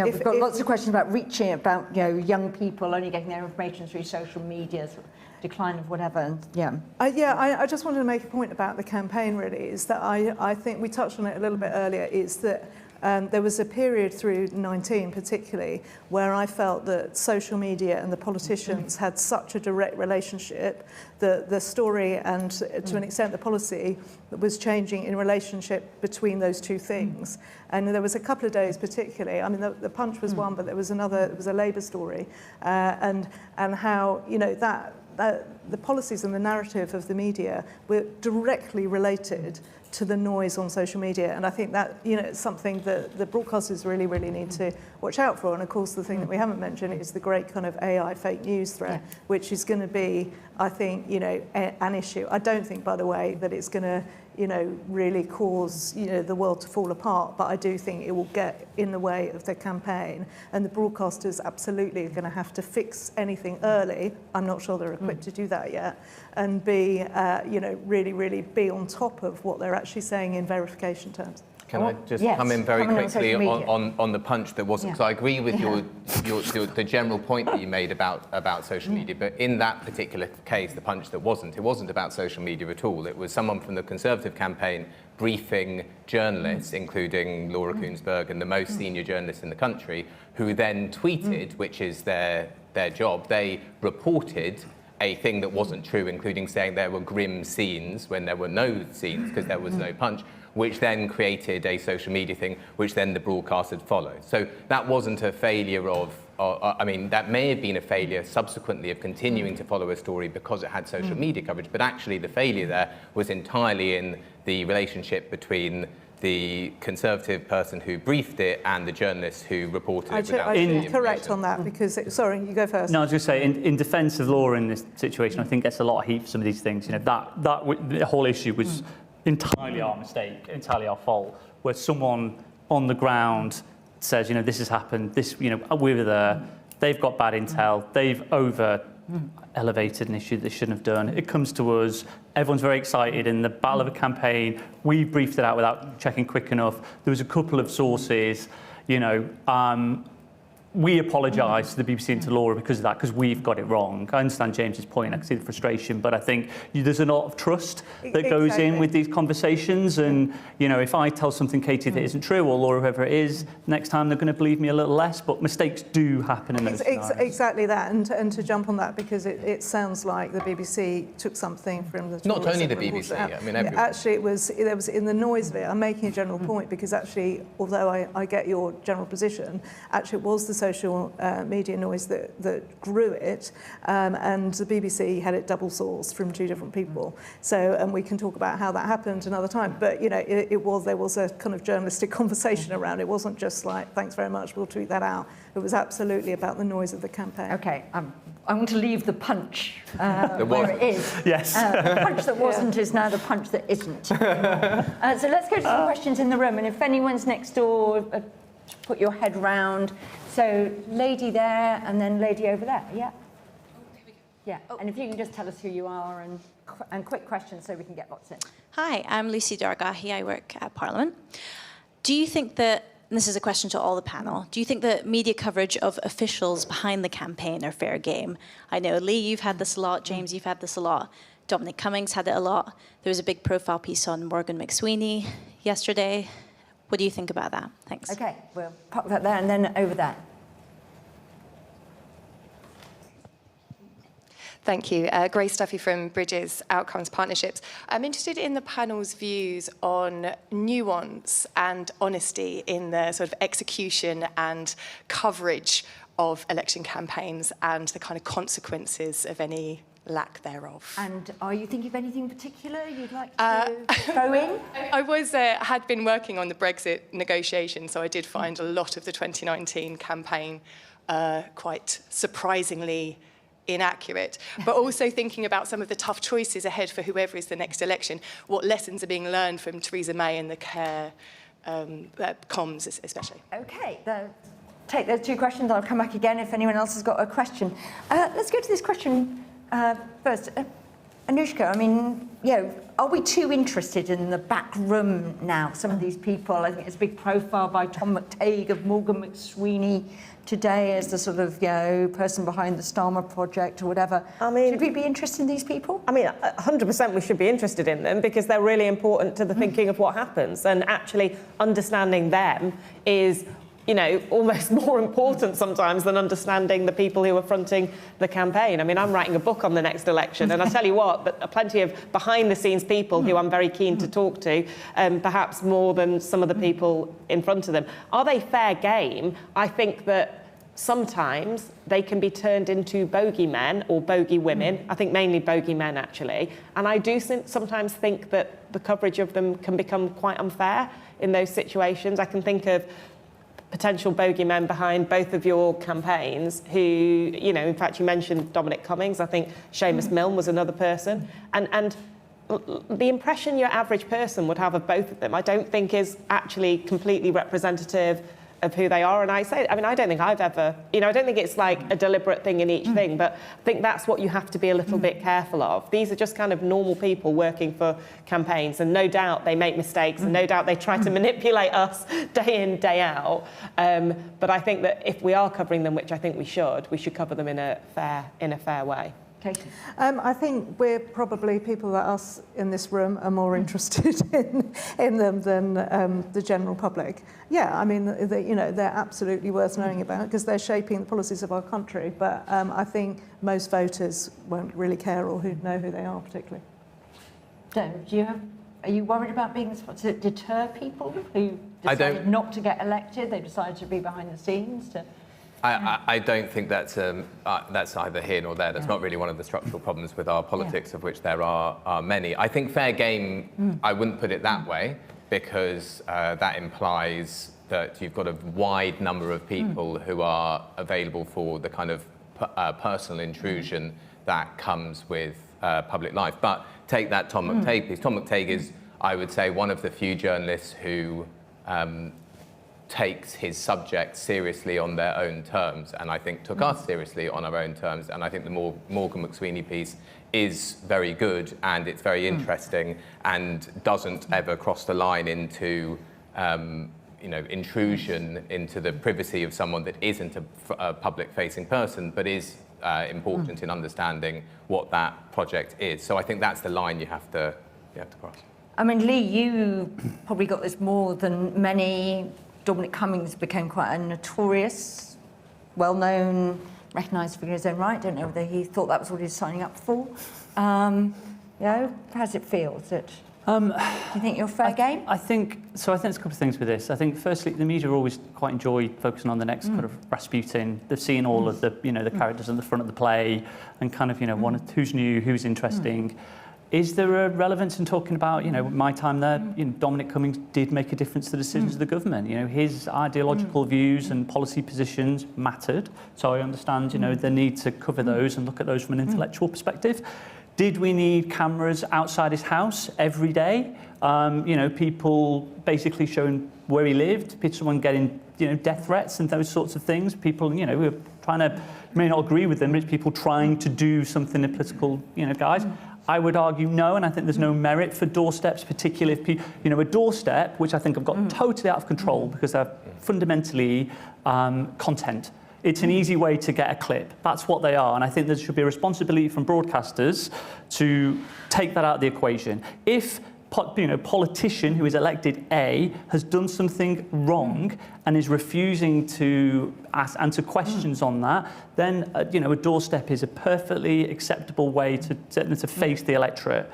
We've got lots of questions about reaching, about, you know, young people only getting their information through social media, sort of decline of whatever. And, I just wanted to make a point about the campaign. Really, is that I think we touched on it a little bit earlier. Is that There was a period through 19 particularly where I felt that social media and the politicians had such a direct relationship that the story and to an extent the policy was changing in relationship between those two things. And there was a couple of days particularly, I mean the Punch was one, but there was another, it was a Labour story, and how, you know, that the policies and the narrative of the media were directly related to the noise on social media. And I think that, you know, it's something that the broadcasters really, really need to watch out for. And of course, the thing that we haven't mentioned is the great kind of AI fake news threat, which is going to be, I think, you know, an issue. I don't think, by the way, that it's going to, you know, really cause, you know, the world to fall apart, but I do think it will get in the way of the campaign, and the broadcasters absolutely are going to have to fix anything early. I'm not sure they're equipped to do that yet, and be, you know, really, really be on top of what they're actually saying in verification terms. Can I just come in very quickly on the Punch that wasn't? So I agree with the general point that you made about social media, but in that particular case, the Punch that wasn't, it wasn't about social media at all. It was someone from the Conservative campaign briefing journalists, including Laura Kuenssberg and the most senior journalists in the country, who then tweeted, which is their job. They reported a thing that wasn't true, including saying there were grim scenes when there were no scenes because there was no Punch, which then created a social media thing, which then the broadcast had followed. So that wasn't a failure of, I mean, that may have been a failure subsequently of continuing to follow a story because it had social media coverage, but actually the failure there was entirely in the relationship between the Conservative person who briefed it and the journalist who reported it without I correct on that because, sorry, you go first. No, I was going to say, in defence of Laura in this situation, I think gets a lot of heat for some of these things. You know, the whole issue was entirely our mistake, entirely our fault, where someone on the ground says, you know, this has happened, this, you know, we were there, they've got bad intel, they've elevated an issue they shouldn't have done. It comes to us, everyone's very excited in the battle of a campaign, we briefed it out without checking quick enough. There was a couple of sources, you know, we apologise to the BBC and to Laura because of that, because we've got it wrong. I understand James's point, I can see the frustration, but I think there's a lot of trust that goes in with these conversations. And, you know, if I tell something, Katie, that isn't true, or Laura, whoever it is, next time they're going to believe me a little less, but mistakes do happen in those scenarios. Exactly that, and to jump on that, because it sounds like the BBC took something from the... Not only the BBC, I mean, everyone. Actually, there was in the noise of it, I'm making a general point, because actually, although I get your general position, actually it was the social media noise that grew it, and the BBC had it double sourced from two different people. So, and we can talk about how that happened another time. But you know, there was a kind of journalistic conversation around it. It wasn't just like, thanks very much, we'll tweet that out. It was absolutely about the noise of the campaign. Okay, I want to leave the Punch where it is. Yes. The Punch that wasn't is now the Punch that isn't. So let's go to some questions in the room, and if anyone's next door, put your head round. So lady there, and then lady over there. Yeah. Yeah. Oh. And if you can just tell us who you are and quick questions so we can get lots in. Hi, I'm Lucy Dargahi. I work at Parliament. Do you think that, and this is a question to all the panel, do you think that media coverage of officials behind the campaign are fair game? I know, Lee, you've had this a lot. James, you've had this a lot. Dominic Cummings had it a lot. There was a big profile piece on Morgan McSweeney yesterday. What do you think about that? Thanks. Okay, we'll pop that there and then over there. Thank you. Grace Duffy from Bridges Outcomes Partnerships. I'm interested in the panel's views on nuance and honesty in the sort of execution and coverage of election campaigns and the kind of consequences of any lack thereof. And are you thinking of anything particular you'd like to throw in? I had been working on the Brexit negotiations, so I did find a lot of the 2019 campaign quite surprisingly inaccurate, but also thinking about some of the tough choices ahead for whoever is the next election, what lessons are being learned from Theresa May and the Keir comms especially. Okay, take those two questions. I'll come back again if anyone else has got a question. Let's go to this question first. Anushka, I mean, are we too interested in the back room now? Some of these people, I think it's a big profile by Tom McTague of Morgan McSweeney today as the sort of, person behind the Starmer project or whatever. I mean, should we be interested in these people? I mean, 100% we should be interested in them because they're really important to the thinking of what happens, and actually understanding them is, almost more important sometimes than understanding the people who are fronting the campaign. I mean, I'm writing a book on the next election, and I tell you what, but plenty of behind-the-scenes people who I'm very keen to talk to, perhaps more than some of the people in front of them. Are they fair game? I think that sometimes they can be turned into bogeymen or bogey women. I think mainly bogey men, actually. And I do sometimes think that the coverage of them can become quite unfair in those situations. I can think of potential bogeymen behind both of your campaigns who, in fact, you mentioned Dominic Cummings. I think Seamus Milne was another person. And the impression your average person would have of both of them, I don't think is actually completely representative of who they are. And I don't think I've ever, I don't think it's like a deliberate thing in each thing, but I think that's what you have to be a little bit careful of. These are just kind of normal people working for campaigns, and no doubt they make mistakes, and no doubt they try to manipulate us day in, day out. But I think that if we are covering them, which I think we should cover them in a fair way. Katy? I think we're probably, people like us in this room are more interested in them than the general public. Yeah, I mean, they're absolutely worth knowing about because they're shaping the policies of our country. But I think most voters won't really care or know who they are particularly. So, are you worried about being, does it deter people who decided not to get elected? They decided to be behind the scenes to... I don't think that's either here nor there. That's not really one of the structural problems with our politics, of which there are many. I think fair game, I wouldn't put it that way, because that implies that you've got a wide number of people who are available for the kind of personal intrusion that comes with public life. But take that Tom McTague piece. Tom McTague is, I would say, one of the few journalists who takes his subject seriously on their own terms, and I think took us seriously on our own terms. And I think the Morgan McSweeney piece is very good, and it's very interesting, and doesn't ever cross the line into intrusion into the privacy of someone that isn't a public-facing person, but is important in understanding what that project is. So I think that's the line you have to cross. I mean, Lee, you probably got this more than many. Dominic Cummings became quite a notorious, well-known, recognised figure in his own right. Don't know whether he thought that was what he was signing up for. How does it feel? Do you think you're fair game? I think there's a couple of things with this. I think, firstly, the media always quite enjoy focusing on the next kind of Rasputin. They've seen all of the, the characters at the front of the play, and kind of, who's new, who's interesting. Is there a relevance in talking about, my time there? Dominic Cummings did make a difference to the decisions of the government. His ideological views and policy positions mattered. So I understand, the need to cover those and look at those from an intellectual perspective. Did we need cameras outside his house every day? People basically showing where he lived, someone getting, death threats and those sorts of things. People, who are trying to, may not agree with them, but it's people trying to do something in political, guise. I would argue no, and I think there's no merit for doorsteps, particularly if people, a doorstep, which I think have got totally out of control because they're fundamentally content. It's an easy way to get a clip. That's what they are, and I think there should be a responsibility from broadcasters to take that out of the equation. If politician who is elected A has done something wrong and is refusing to answer questions on that, then a doorstep is a perfectly acceptable way to face the electorate.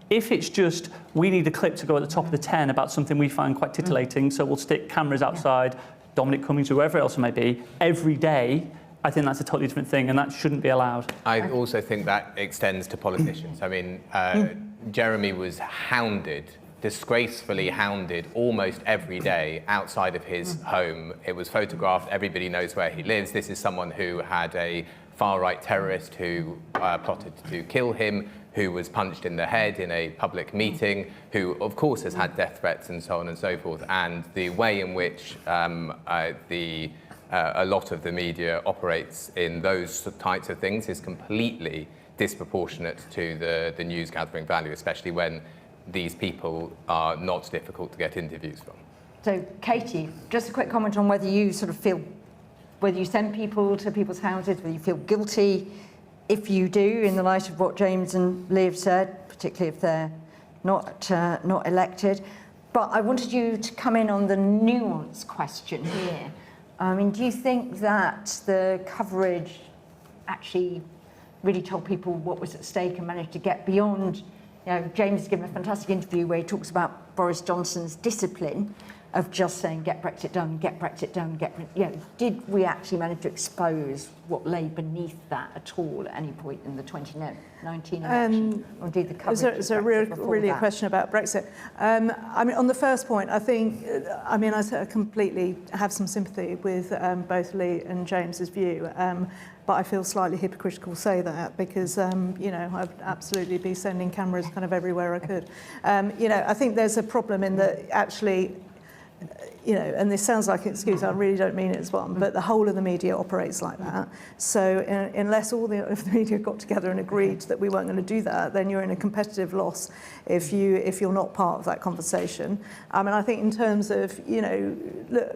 If it's just, we need a clip to go at the top of the 10 about something we find quite titillating, so we'll stick cameras outside, Dominic Cummings, whoever else it may be, every day, I think that's a totally different thing, and that shouldn't be allowed. I also think that extends to politicians. I mean, Jeremy was disgracefully hounded almost every day outside of his home. It was photographed, everybody knows where he lives. This is someone who had a far-right terrorist who plotted to kill him, who was punched in the head in a public meeting, who of course has had death threats and so on and so forth. And the way in which a lot of the media operates in those types of things is completely disproportionate to the news gathering value, especially when these people are not difficult to get interviews from. So, Katie, just a quick comment on whether you sort of feel, whether you send people to people's houses, whether you feel guilty if you do, in the light of what James and Lee have said, particularly if they're not elected. But I wanted you to come in on the nuance question here. I mean, do you think that the coverage actually really told people what was at stake and managed to get beyond? You know, James has given a fantastic interview where he talks about Boris Johnson's discipline of just saying, get Brexit done, get Brexit done, did we actually manage to expose what lay beneath that at all at any point in the 2019 election? Or did the coverage really a question about Brexit. I mean, on the first point, I think, I completely have some sympathy with both Lee and James's view. But I feel slightly hypocritical to say that because, I'd absolutely be sending cameras kind of everywhere I could. I think there's a problem in that actually, and this sounds like an excuse, I really don't mean it as one, but the whole of the media operates like that. So unless if the media got together and agreed that we weren't going to do that, then you're in a competitive loss if you're not part of that conversation. I think in terms of,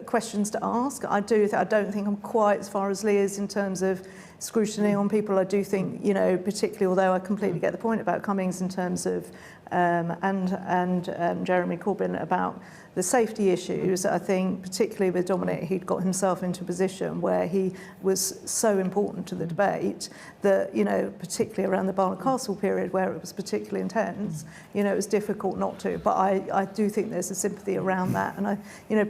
questions to ask, I don't think I'm quite as far as Lee is in terms of scrutiny on people. I do think, particularly, although I completely get the point about Cummings in terms of and Jeremy Corbyn about the safety issues, I think particularly with Dominic, he'd got himself into a position where he was so important to the debate that, particularly around the Barnard Castle period where it was particularly intense, it was difficult not to. But I do think there's a sympathy around that. And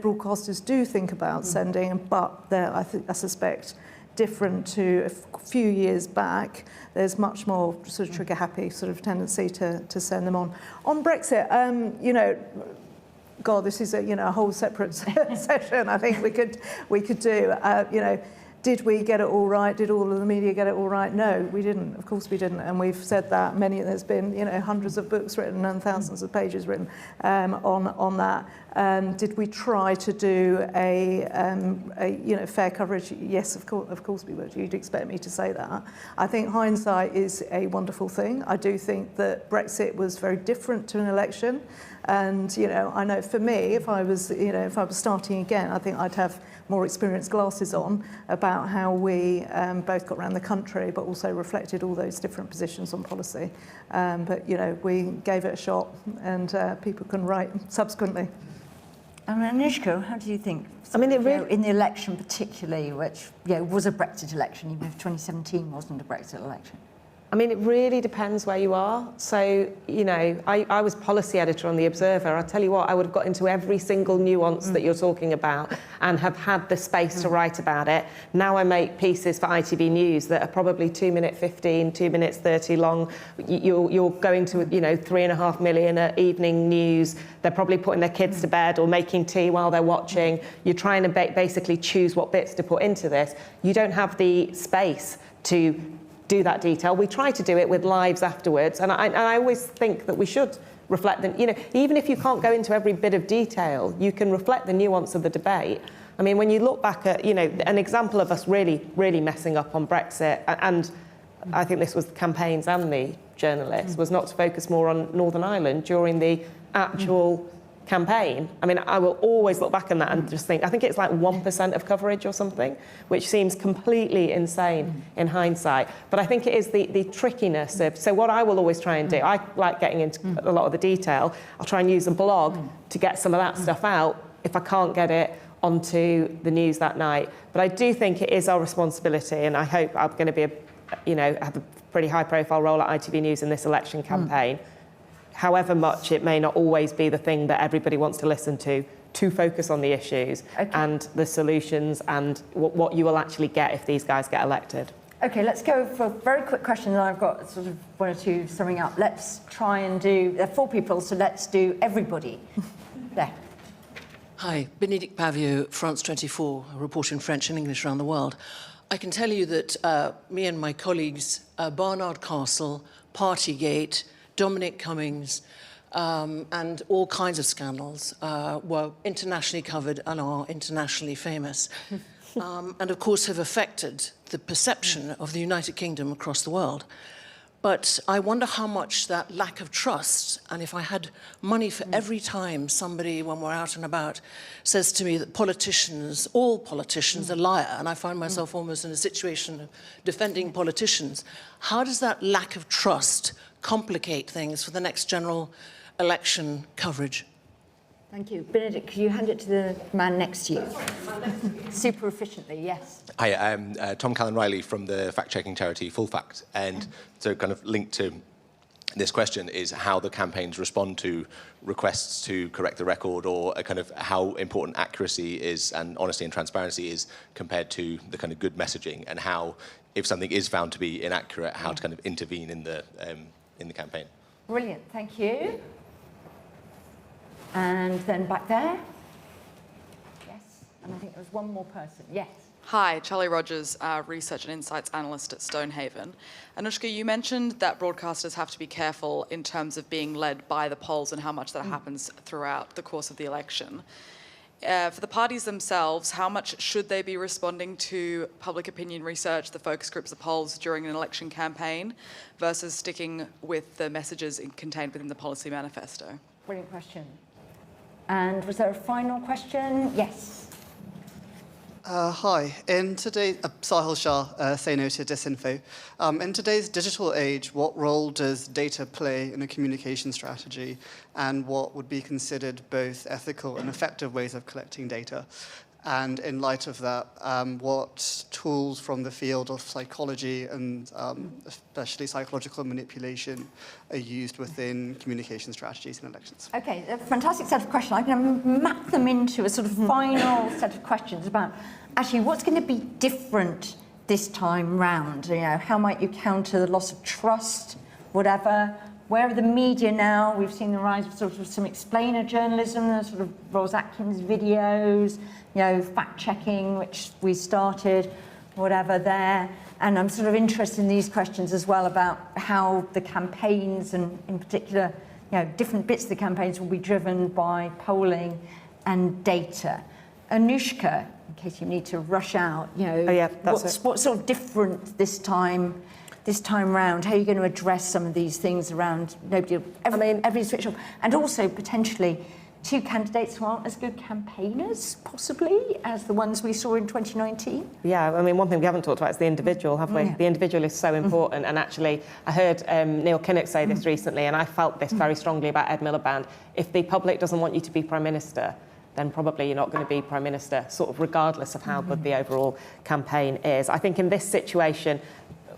broadcasters do think about sending, but I suspect different to a few years back, there's much more sort of trigger-happy sort of tendency to send them on. On Brexit, God, this is a whole separate session. I think we could do. Did we get it all right? Did all of the media get it all right? No, we didn't. Of course we didn't. And we've said that there's been hundreds of books written and thousands of pages written on that. Did we try to do a fair coverage? Yes, of course we would. You'd expect me to say that. I think hindsight is a wonderful thing. I do think that Brexit was very different to an election. And I know for me, if I was starting again, I think I'd have more experienced glasses on about how we both got around the country, but also reflected all those different positions on policy. But we gave it a shot, and people can write subsequently. Anishka, how do you think? It really, in the election particularly, which was a Brexit election, even if 2017 wasn't a Brexit election. It really depends where you are. So, I was policy editor on The Observer. I'll tell you what, I would have got into every single nuance that you're talking about and have had the space to write about it. Now I make pieces for ITV News that are probably 2 minutes 15, 2 minutes 30 long. You're going to, 3.5 million at evening news. They're probably putting their kids to bed or making tea while they're watching. You're trying to basically choose what bits to put into this. You don't have the space to do that detail. We try to do it with lives afterwards, and I always think that we should reflect them. Even if you can't go into every bit of detail, you can reflect the nuance of the debate. When you look back at, an example of us really, really messing up on Brexit, and I think this was the campaigns and the journalists, was not to focus more on Northern Ireland during the actual campaign. I will always look back on that and just think, I think it's like 1% of coverage or something, which seems completely insane in hindsight. But I think it is the trickiness of, so what I will always try and do, I like getting into a lot of the detail. I'll try and use a blog to get some of that stuff out if I can't get it onto the news that night. But I do think it is our responsibility, and I hope I'm going to be, have a pretty high profile role at ITV News in this election campaign. However much it may not always be the thing that everybody wants to listen to focus on the issues and the solutions and what you will actually get if these guys get elected. Okay, let's go for a very quick question, and I've got sort of one or two summing up. Let's try and do, there are 4 people, so let's do everybody. There. Hi, Bénédicte Pavio, France 24, a reporter in French and English around the world. I can tell you that me and my colleagues, Barnard Castle, Partygate, Dominic Cummings, and all kinds of scandals were internationally covered and are internationally famous. And of course have affected the perception of the United Kingdom across the world. But I wonder how much that lack of trust, and if I had money for every time somebody, when we're out and about, says to me that politicians, all politicians are liar, and I find myself almost in a situation of defending politicians, how does that lack of trust complicate things for the next general election coverage? Thank you. Benedict, could you hand it to the man next to you? Super efficiently, yes. Hi, I'm Tom Callan-Riley from the fact-checking charity Full Fact. And so kind of linked to this question is how the campaigns respond to requests to correct the record, or a kind of how important accuracy is and honesty and transparency is compared to the kind of good messaging, and how, if something is found to be inaccurate, how to kind of intervene in the campaign. Brilliant, thank you. And then back there. Yes, and I think there was one more person. Yes. Hi, Charlie Rogers, Research and Insights Analyst at Stonehaven. Anushka, you mentioned that broadcasters have to be careful in terms of being led by the polls and how much that happens throughout the course of the election. For the parties themselves, how much should they be responding to public opinion research, the focus groups, the polls during an election campaign, versus sticking with the messages contained within the policy manifesto? Brilliant question. And was there a final question? Yes. Hi. In today's Sahil Shah, Say No to Disinfo. In today's digital age, what role does data play in a communication strategy, and what would be considered both ethical and effective ways of collecting data? And in light of that, what tools from the field of psychology and especially psychological manipulation are used within communication strategies in elections? Okay, a fantastic set of questions. I'm going to map them into a sort of final set of questions about actually what's going to be different this time round. You know, how might you counter the loss of trust, whatever? Where are the media now? We've seen the rise of sort of some explainer journalism, the sort of Ros Atkins videos, you know, fact-checking, which we started, whatever there. And I'm sort of interested in these questions as well about how the campaigns, and in particular, you know, different bits of the campaigns will be driven by polling and data. Anushka, in case you need to rush out, you know, what's sort of different this time round? How are you going to address some of these things around every switch off? And also potentially two candidates who aren't as good campaigners, possibly, as the ones we saw in 2019? Yeah, I mean, one thing we haven't talked about is the individual, have we? Yeah. The individual is so important. And actually, I heard Neil Kinnock say this recently, and I felt this very strongly about Ed Miliband. If the public doesn't want you to be Prime Minister, then probably you're not going to be Prime Minister, sort of regardless of how good the overall campaign is. I think in this situation,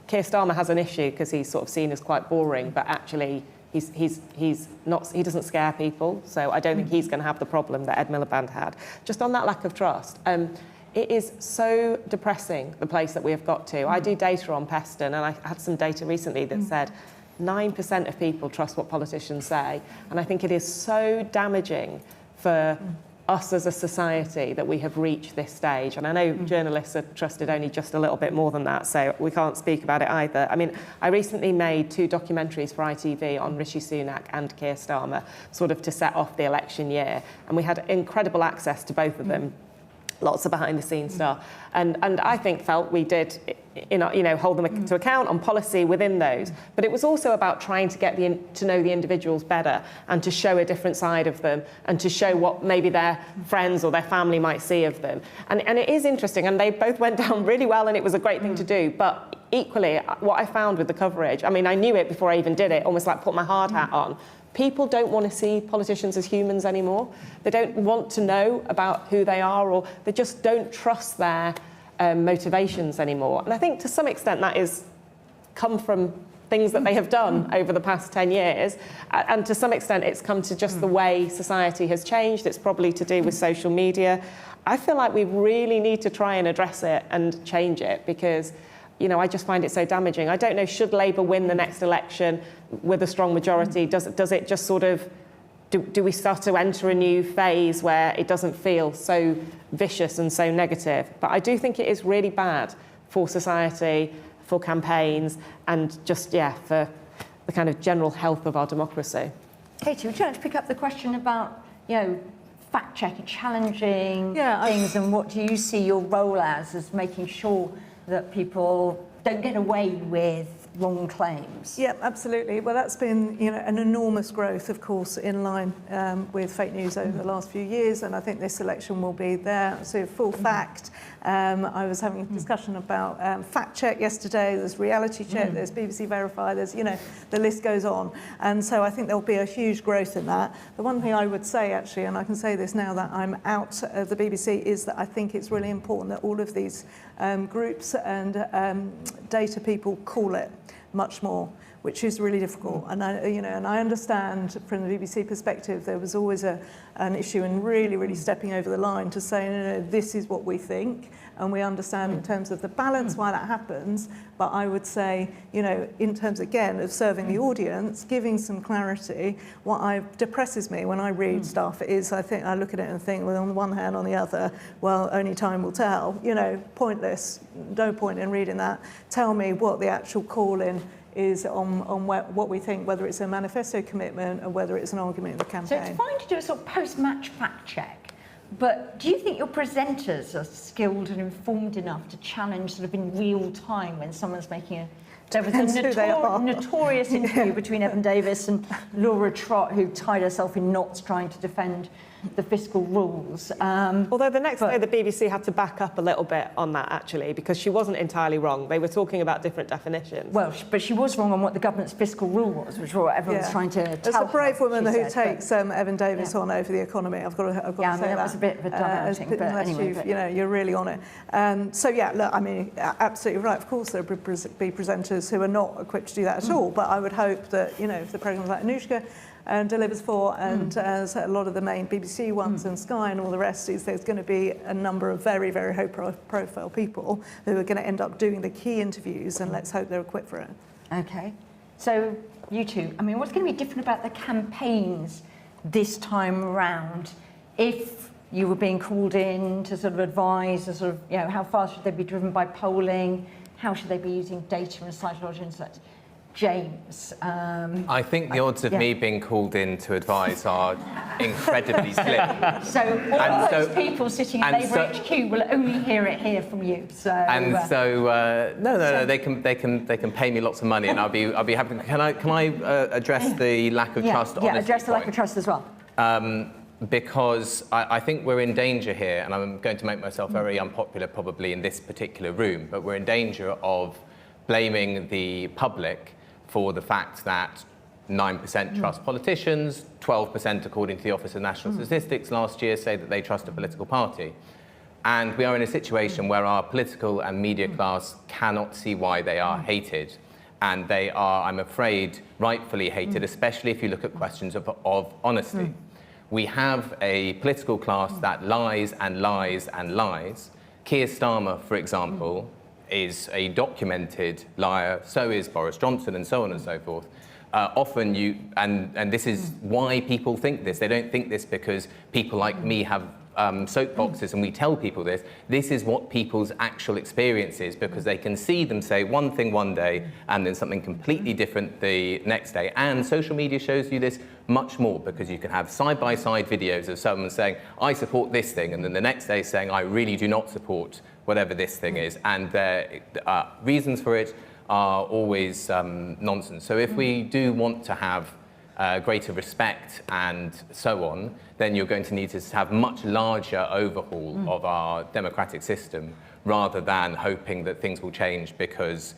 Keir Starmer has an issue because he's sort of seen as quite boring, but actually he doesn't scare people. So I don't think he's going to have the problem that Ed Miliband had. Just on that lack of trust, it is so depressing, the place that we have got to. I do data on Peston, and I had some data recently that said 9% of people trust what politicians say. And I think it is so damaging for us as a society that we have reached this stage. And I know journalists are trusted only just a little bit more than that, so we can't speak about it either. I mean, I recently made 2 documentaries for ITV on Rishi Sunak and Keir Starmer, sort of to set off the election year. And we had incredible access to both of them. Lots of behind-the-scenes stuff, and I felt we did, hold them to account on policy within those. But it was also about trying to get to know the individuals better, and to show a different side of them, and to show what maybe their friends or their family might see of them. And it is interesting, and they both went down really well, and it was a great thing to do. But equally, what I found with the coverage, I mean, I knew it before I even did it, almost like put my hard hat on. People don't want to see politicians as humans anymore. They don't want to know about who they are, or they just don't trust their motivations anymore. And I think to some extent that is come from things that they have done over the past 10 years. And to some extent it's come to just the way society has changed. It's probably to do with social media. I feel like we really need to try and address it and change it, because I just find it so damaging. I don't know, should Labour win the next election with a strong majority? Does it just sort of, do we start to enter a new phase where it doesn't feel so vicious and so negative? But I do think it is really bad for society, for campaigns, and just, for the kind of general health of our democracy. Katie, would you like to pick up the question about, fact-checking, challenging things, and what do you see your role as making sure that people don't get away with wrong claims. Yeah, absolutely. Well, that's been, an enormous growth, of course, in line with fake news over the last few years, and I think this election will be there. So, full fact. I was having a discussion about fact check yesterday. There's reality check. There's BBC Verify. There's, the list goes on, and so I think there'll be a huge growth in that. The one thing I would say, actually, and I can say this now that I'm out of the BBC, is that I think it's really important that all of these groups and data people call it much more, which is really difficult. And I understand from the BBC perspective there was always an issue in really stepping over the line to say, no, this is what we think, and we understand in terms of the balance why that happens. But I would say, in terms again of serving the audience, giving some clarity. What depresses me when I read stuff is I look at it and think, well, on the one hand, on the other, well, only time will tell. Pointless. No point in reading that. Tell me what the actual call-in is on what we think, whether it's a manifesto commitment or whether it's an argument in the campaign. So it's fine to do a sort of post-match fact check, but do you think your presenters are skilled and informed enough to challenge sort of in real time when someone's making a... There was a notorious interview between Evan Davis and Laura Trott, who tied herself in knots trying to defend the fiscal rules. Although the next day the BBC had to back up a little bit on that, actually, because she wasn't entirely wrong. They were talking about different definitions. Well, but she was wrong on what the government's fiscal rule was, which was what everyone was trying to tell her. There's a brave woman who takes Evan Davis on over the economy. I've got to say that. That was a bit of a diverting, but anyway. You're really on it. So, yeah, look, I mean, absolutely right. Of course, there will be presenters who are not equipped to do that at all, but I would hope that, if the programmes like Anushka delivers for, and as a lot of the main BBC ones and Sky and all the rest, is there's going to be a number of very, very high-profile people who are going to end up doing the key interviews, and let's hope they're equipped for it. Okay. So, you two, I mean, what's going to be different about the campaigns this time around if you were being called in to sort of advise, or sort of, how far should they be driven by polling? How should they be using data and psychological insights? James. I think the odds of me being called in to advise are incredibly slim. So all those people sitting at Labour HQ will only hear it here from you. So no, they can pay me lots of money, and I'll be happy. Can I address the lack of trust? Yeah, address the lack of trust as well. Because I think we're in danger here, and I'm going to make myself very unpopular probably in this particular room, but we're in danger of blaming the public for the fact that 9% trust politicians, 12% according to the Office of National Statistics last year say that they trust a political party. And we are in a situation where our political and media class cannot see why they are hated. And they are, I'm afraid, rightfully hated, especially if you look at questions of honesty. We have a political class that lies and lies and lies. Keir Starmer, for example, is a documented liar, so is Boris Johnson, and so on and so forth. Often and this is why people think this. They don't think this because people like me have soapboxes and we tell people this. This is what people's actual experience is, because they can see them say one thing one day and then something completely different the next day. And social media shows you this much more, because you can have side-by-side videos of someone saying, I support this thing, and then the next day saying, I really do not support whatever this thing is, and their reasons for it are always nonsense. So if we do want to have greater respect and so on, then you're going to need to have much larger overhaul of our democratic system, rather than hoping that things will change because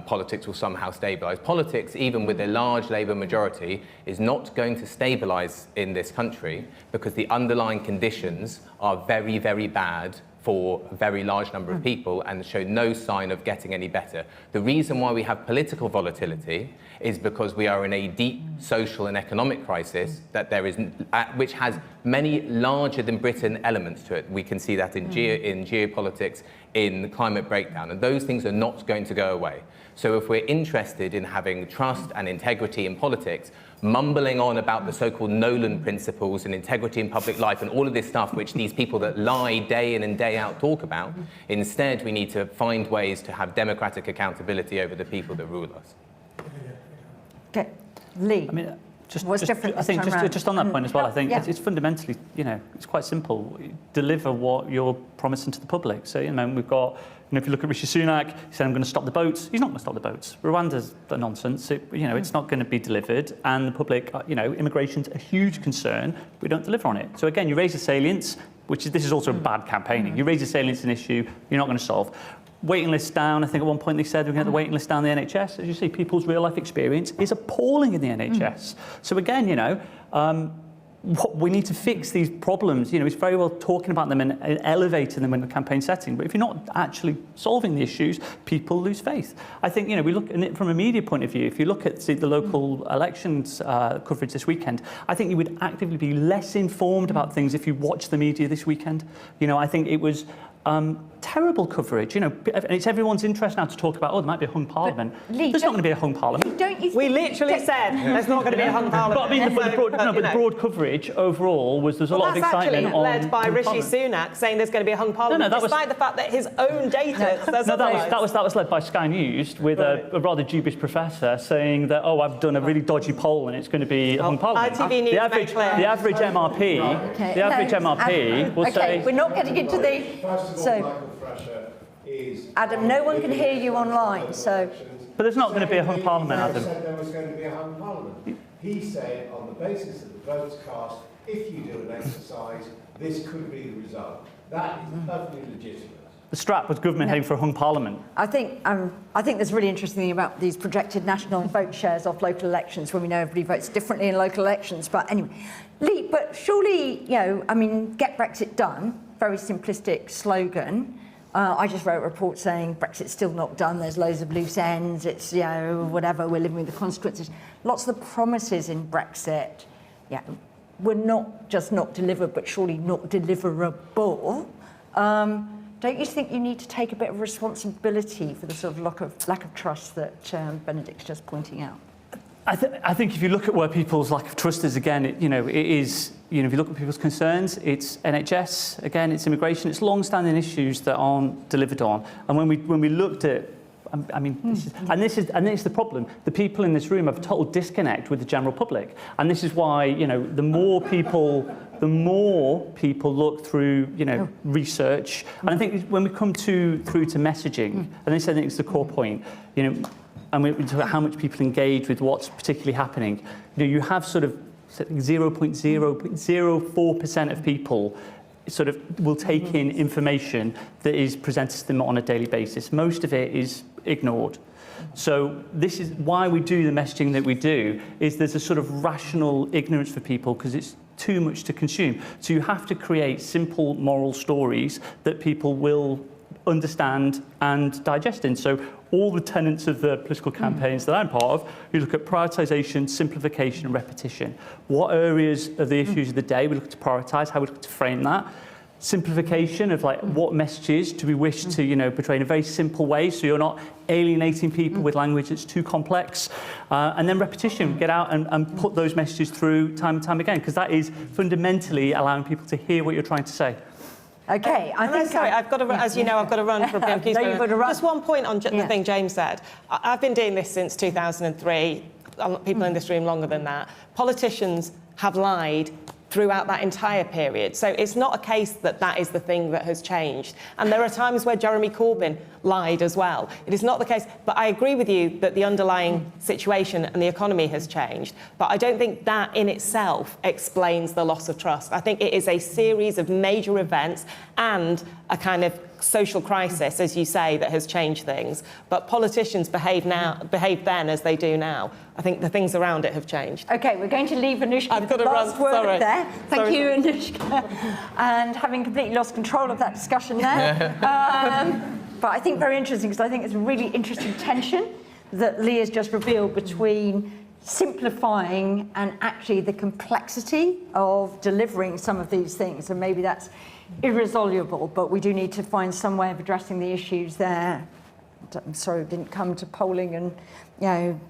politics will somehow stabilise. Politics, even with a large Labour majority, is not going to stabilise in this country, because the underlying conditions are very, very bad for a very large number of people and show no sign of getting any better. The reason why we have political volatility is because we are in a deep social and economic crisis that there is, which has many larger than Britain elements to it. We can see that in geopolitics, in the climate breakdown, and those things are not going to go away. So if we're interested in having trust and integrity in politics, mumbling on about the so-called Nolan principles and integrity in public life and all of this stuff which these people that lie day in and day out talk about, instead we need to find ways to have democratic accountability over the people that rule us. Okay. Lee. I mean, What's different I think this time just on that point as well, I think yeah. it's fundamentally, it's quite simple. Deliver what you're promising to the public. So, we've got, if you look at Rishi Sunak, he said, I'm going to stop the boats. He's not going to stop the boats. Rwanda's a nonsense. It's not going to be delivered. And the public, immigration's a huge concern. We don't deliver on it. So again, you raise the salience, this is also bad campaigning. You raise the salience an issue you're not going to solve. Waiting lists down. I think at one point they said we're going to get the waiting list down the NHS. As you see, people's real life experience is appalling in the NHS. So again, we need to fix these problems. It's very well talking about them and elevating them in the campaign setting, but if you're not actually solving the issues, people lose faith. I think, we look at it from a media point of view. If you look at the local elections coverage this weekend, I think you would actively be less informed about things if you watch the media this weekend. I think it was terrible coverage. And it's everyone's interest now to talk about, there might be a hung parliament. Lee, there's not going to be a hung parliament. We literally said there's not going to be a hung parliament. But I mean, the broad coverage overall was there's a lot of excitement actually led by Rishi Sunak saying there's going to be a hung parliament, despite the fact that his own data says otherwise. That was led by Sky News with a rather dubious professor saying that, I've done a really dodgy poll and it's going to be a hung parliament. ITV News made clear. The average MRP, will say... We're not getting into the... Adam, no one can hear you online, so... But there's not going to be a hung parliament, Adam. He said there was going to be a hung parliament. He said, on the basis of the votes cast, if you do an exercise, this could be the result. That is perfectly legitimate. The strap was government heading for a hung parliament. I think there's a really interesting thing about these projected national vote shares of local elections, when we know everybody votes differently in local elections. But anyway, Lee, but surely, get Brexit done, very simplistic slogan. I just wrote a report saying Brexit's still not done, there's loads of loose ends, it's, whatever, we're living with the consequences. Lots of the promises in Brexit, were not just not delivered, but surely not deliverable. Don't you think you need to take a bit of responsibility for the sort of lack of trust that Benedict's just pointing out? I think if you look at where people's lack of trust is, again, it is, if you look at people's concerns, it's NHS, again, it's immigration, it's long-standing issues that aren't delivered on. And when we looked at, this is the problem. The people in this room have a total disconnect with the general public, and this is why, the more people look through, research, and I think when we come through to messaging, and this I think is the core point, and we talk about how much people engage with what's particularly happening. You have sort of 0.04% of people sort of will take in information that is presented to them on a daily basis. Most of it is ignored. So this is why we do the messaging that we do, is there's a sort of rational ignorance for people because it's too much to consume. So you have to create simple moral stories that people will understand and digest in. So all the tenets of the political campaigns that I'm part of, we look at prioritisation, simplification and repetition. What areas of the issues of the day we look to prioritise, how we look to frame that. Simplification of what messages do we wish to portray in a very simple way so you're not alienating people with language that's too complex. And then repetition, get out and put those messages through time and time again, because that is fundamentally allowing people to hear what you're trying to say. Okay, I've got to, as you know, I've got to run for a PMQ's Just one point on the thing James said. I've been doing this since 2003. People in this room longer than that. Politicians have lied throughout that entire period. So it's not a case that is the thing that has changed. And there are times where Jeremy Corbyn lied as well. It is not the case. But I agree with you that the underlying situation and the economy has changed. But I don't think that in itself explains the loss of trust. I think it is a series of major events and a kind of social crisis, as you say, that has changed things. But politicians behave then as they do now. I think the things around it have changed. Okay, we're going to leave Anushka I've got the to last run. word Sorry. there. Thank you, Anushka. And having completely lost control of that discussion there. But I think very interesting, because I think it's a really interesting tension that Lee has just revealed between simplifying and actually the complexity of delivering some of these things. And maybe that's irresolvable, but we do need to find some way of addressing the issues there. I'm sorry, it didn't come to polling and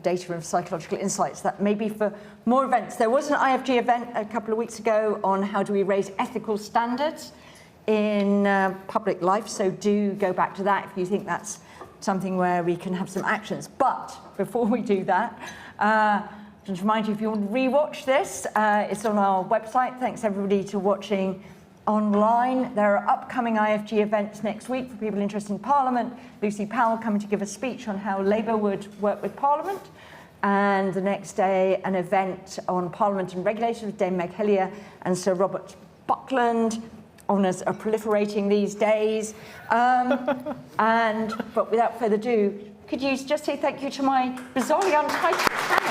data and psychological insights. That maybe for more events. There was an IFG event a couple of weeks ago on how do we raise ethical standards in public life. So do go back to that if you think that's something where we can have some actions. But before we do that, Just to remind you, if you want to rewatch this, it's on our website. Thanks everybody to watching online. There are upcoming IFG events next week for people interested in Parliament. Lucy Powell coming to give a speech on how Labour would work with Parliament. And the next day, an event on Parliament and regulators with Dame Meg Hillier and Sir Robert Buckland. Honours are proliferating these days. But without further ado, could you just say thank you to my bizarrely untitled